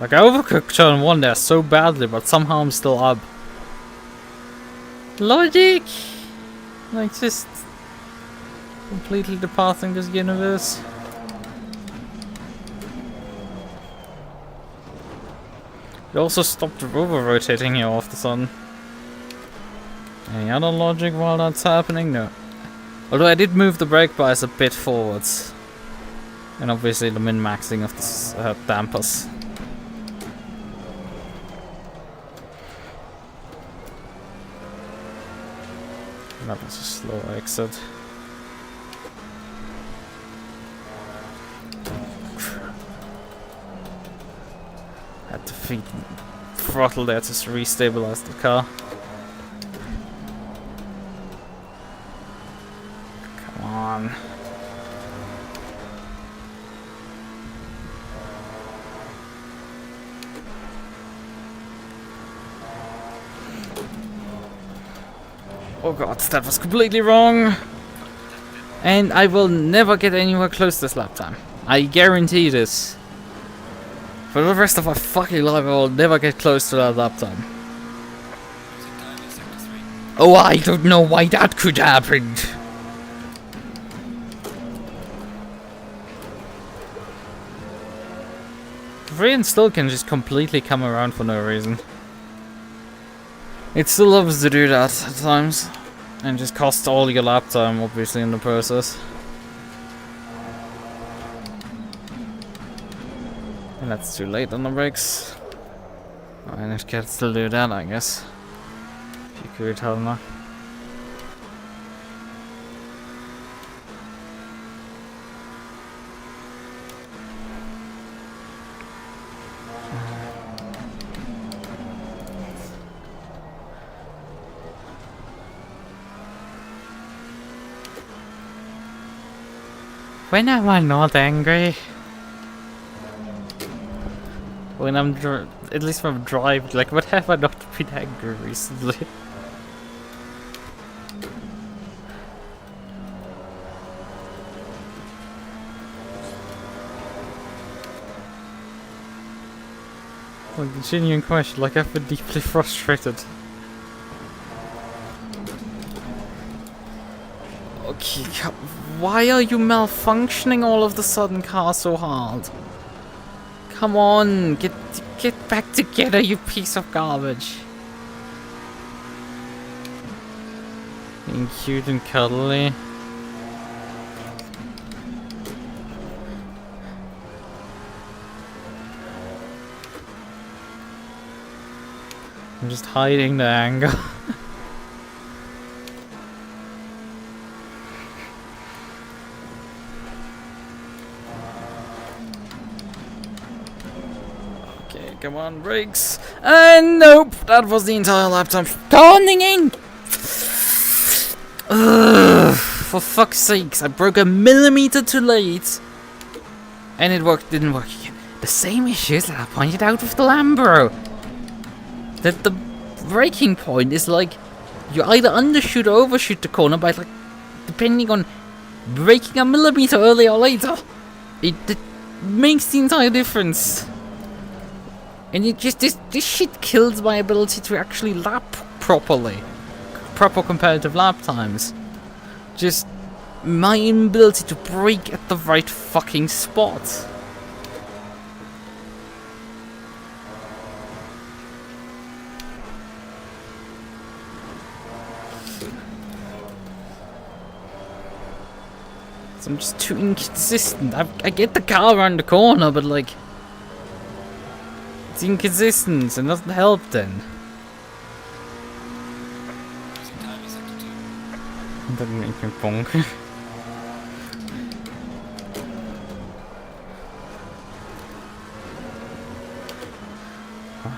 Like, I overcooked turn 1 there so badly, but somehow I'm still up. Logic! Like, just completely departing this universe. It also stopped over-rotating here all of a sudden. Any other logic while that's happening? No. Although I did move the brake bias a bit forwards. And obviously the min-maxing of the dampers. That was a slow exit. Had to feed throttle there to restabilize the car. Come on. Oh god, that was completely wrong. And I will never get anywhere close this lap time. I guarantee this. For the rest of my fucking life, I will never get close to that lap time. Oh, I don't know why that could happen. Radeon still can just completely come around for no reason. It still loves to do that at times. And just costs all your lap time, obviously, in the process. And that's too late on the brakes. And it can still do that, I guess. If you could tell me. When am I not angry? When I'm at least when I'm driving, like, what have I not been angry recently? Like, a genuine question, like, I've been deeply frustrated. Okay, why are you malfunctioning all of the sudden, car, so hard? Come on, get back together, you piece of garbage. Being cute and cuddly. I'm just hiding the anger. Come on, brakes. And nope, that was the entire lap time. Turning in! Ugh, for fuck's sakes, I broke a millimeter too late. And it didn't work again. The same issues that I pointed out with the Lambro. That the braking point is like, you either undershoot or overshoot the corner by, like, depending on braking a millimeter earlier or later. It makes the entire difference. And it just, this shit kills my ability to actually lap properly. Proper competitive lap times. Just my inability to brake at the right fucking spot. So I'm just too inconsistent. I get the car around the corner, but like... It's inconsistent and doesn't help then. Doesn't make me bonk.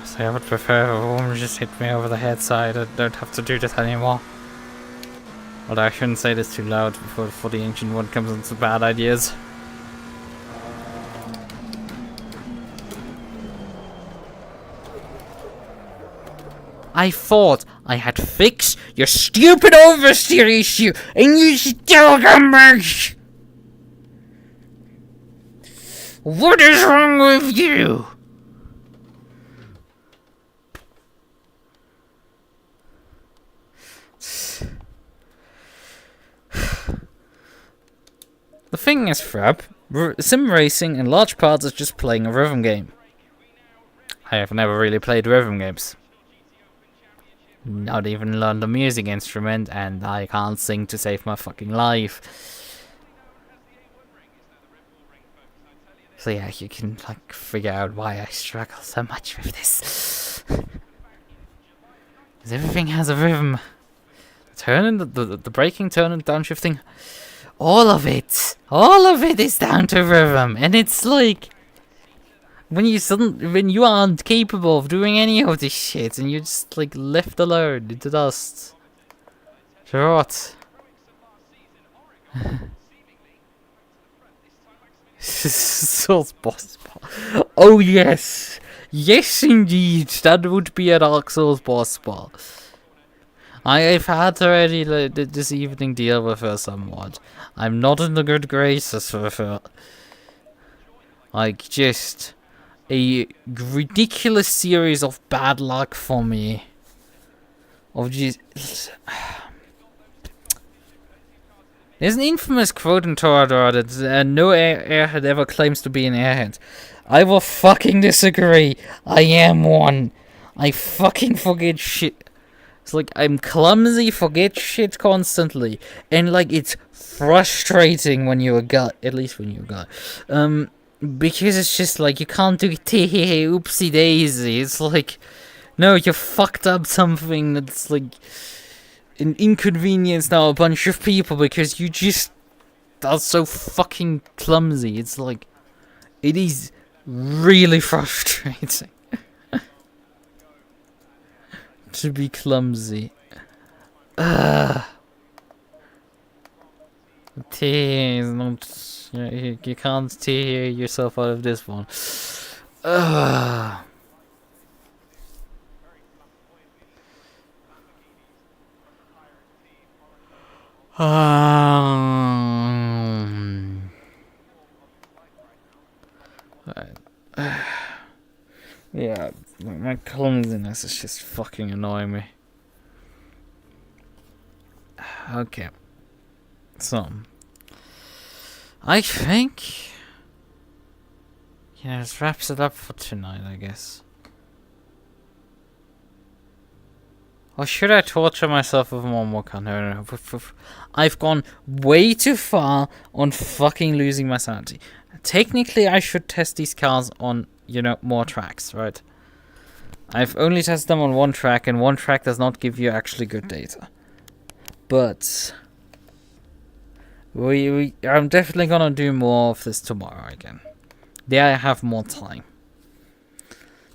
So I would prefer if a woman just hit me over the head so I don't have to do this anymore. Although I shouldn't say this too loud before the ancient one comes into bad ideas. I thought I had fixed your stupid oversteer issue, and you still come back. What is wrong with you? The thing is, Frab, sim racing in large parts is just playing a rhythm game. I have never really played rhythm games. Not even learned a music instrument, and I can't sing to save my fucking life. So yeah, you can like figure out why I struggle so much with this. Because everything has a rhythm. Turning, the braking, turning, downshifting. All of it is down to rhythm, and it's like when you aren't capable of doing any of this shit, and you're just like left alone in the dust. So what? Souls boss spot. Oh yes, yes indeed, that would be a Dark Souls boss spot. I've had already this evening deal with her somewhat. I'm not in the good graces with her. Like, just a ridiculous series of bad luck for me. Of just... There's an infamous quote in Toradora that no airhead ever claims to be an airhead. I will fucking disagree. I am one. I fucking forget shit. It's like, I'm clumsy, forget shit constantly, and like, it's frustrating when you're a guy, at least when you're a guy, because it's just like, you can't do oopsie daisy. It's like, no, you fucked up something that's like, an inconvenience now a bunch of people, because you just are so fucking clumsy. It's like, it is really frustrating. To be clumsy. T is not. You can't tear yourself out of this one. Yeah, my clumsiness is just fucking annoying me. Okay. So, I think... yeah, this wraps it up for tonight, I guess. Or should I torture myself with one more car? No. I've gone way too far on fucking losing my sanity. Technically, I should test these cars on, you know, more tracks, right? I've only tested them on one track, and one track does not give you actually good data. But I'm definitely gonna do more of this tomorrow again. There I have more time.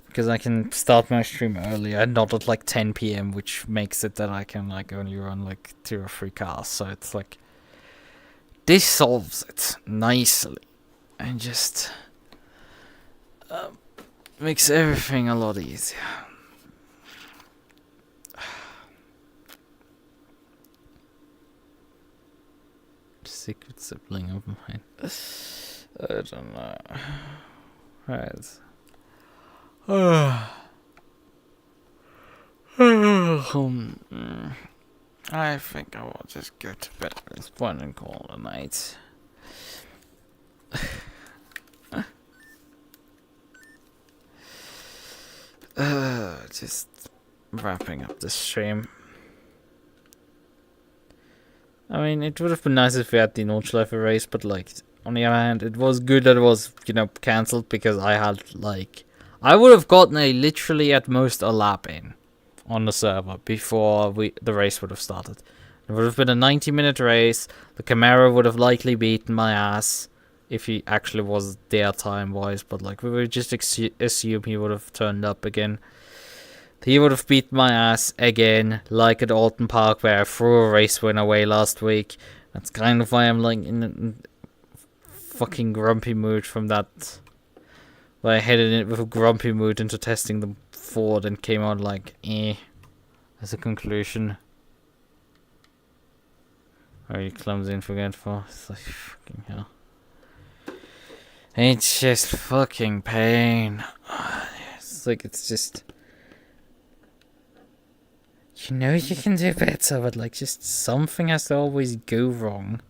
Because I can start my stream earlier and not at like 10 PM, which makes it that I can like only run like 2 or 3 cars. So it's like, this solves it nicely. And just makes everything a lot easier. Secret sibling of mine. I don't know. Right. I think I will just go to bed at this point and call it a night. Just wrapping up the stream. I mean, it would have been nice if we had the Nordschleife race, but like, on the other hand, it was good that it was, you know, cancelled, because I had like, I would have gotten a literally at most a lap in on the server before the race would have started. It would have been a 90-minute race. The Camaro would have likely beaten my ass if he actually was there time-wise, but like, we would just assume he would have turned up again. He would have beat my ass again, like at Alton Park, where I threw a race win away last week. That's kind of why I'm like in a fucking grumpy mood from that. Where I headed in with a grumpy mood into testing the Ford and came out like, as a conclusion. Very clumsy and forgetful. It's like fucking hell. It's just fucking pain. It's like it's just. You know you can do better, but like just something has to always go wrong.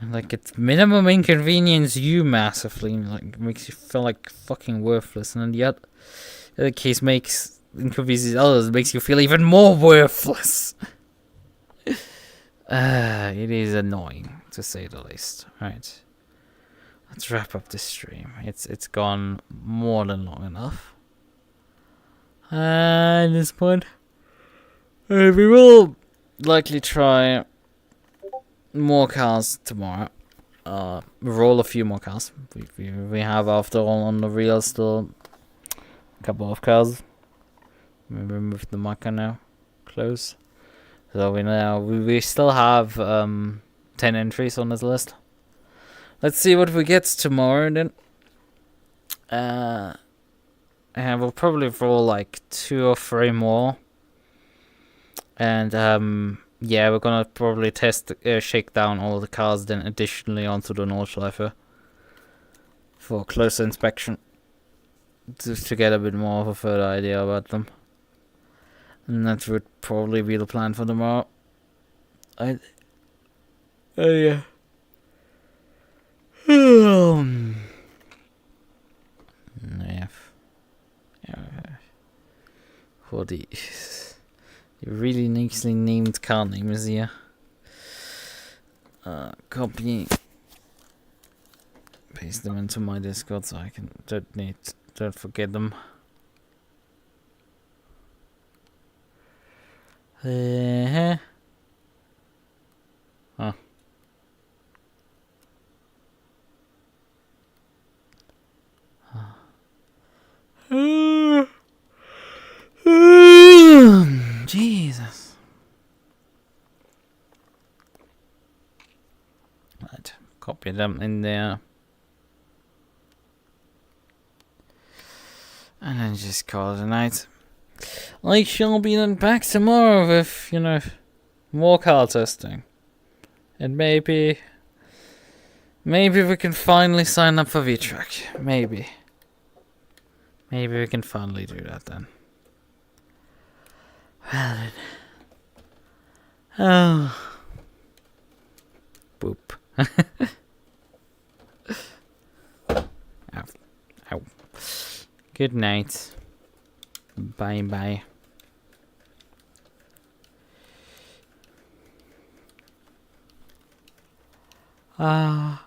And like it's minimum inconvenience you massively, like makes you feel like fucking worthless, and then the other case makes inconveniences others, makes you feel even more worthless. It is annoying to say the least. Right, let's wrap up this stream. It's gone more than long enough. At this point, we will likely try more cars tomorrow. Roll a few more cars. We have, after all, on the reel still a couple of cars. We remove the marker now. Close. So we still have 10 entries on this list. Let's see what we get tomorrow then. And we'll probably roll like 2 or 3 more. And yeah, we're gonna probably shake down all the cars then additionally onto the Nordschleife for closer inspection, just to get a bit more of a further idea about them. And that would probably be the plan for tomorrow. Yeah. For the really nicely named car name is here. Copy, paste them into my Discord so I can don't forget them. Huh. Jesus. Right, copy them in there. And then just call it a night. I shall be then back tomorrow with, more car testing. And maybe we can finally sign up for V-Track. Maybe we can finally do that then. Well then. Oh. Boop. Ow. Ow. Good night. Bye bye. Ah.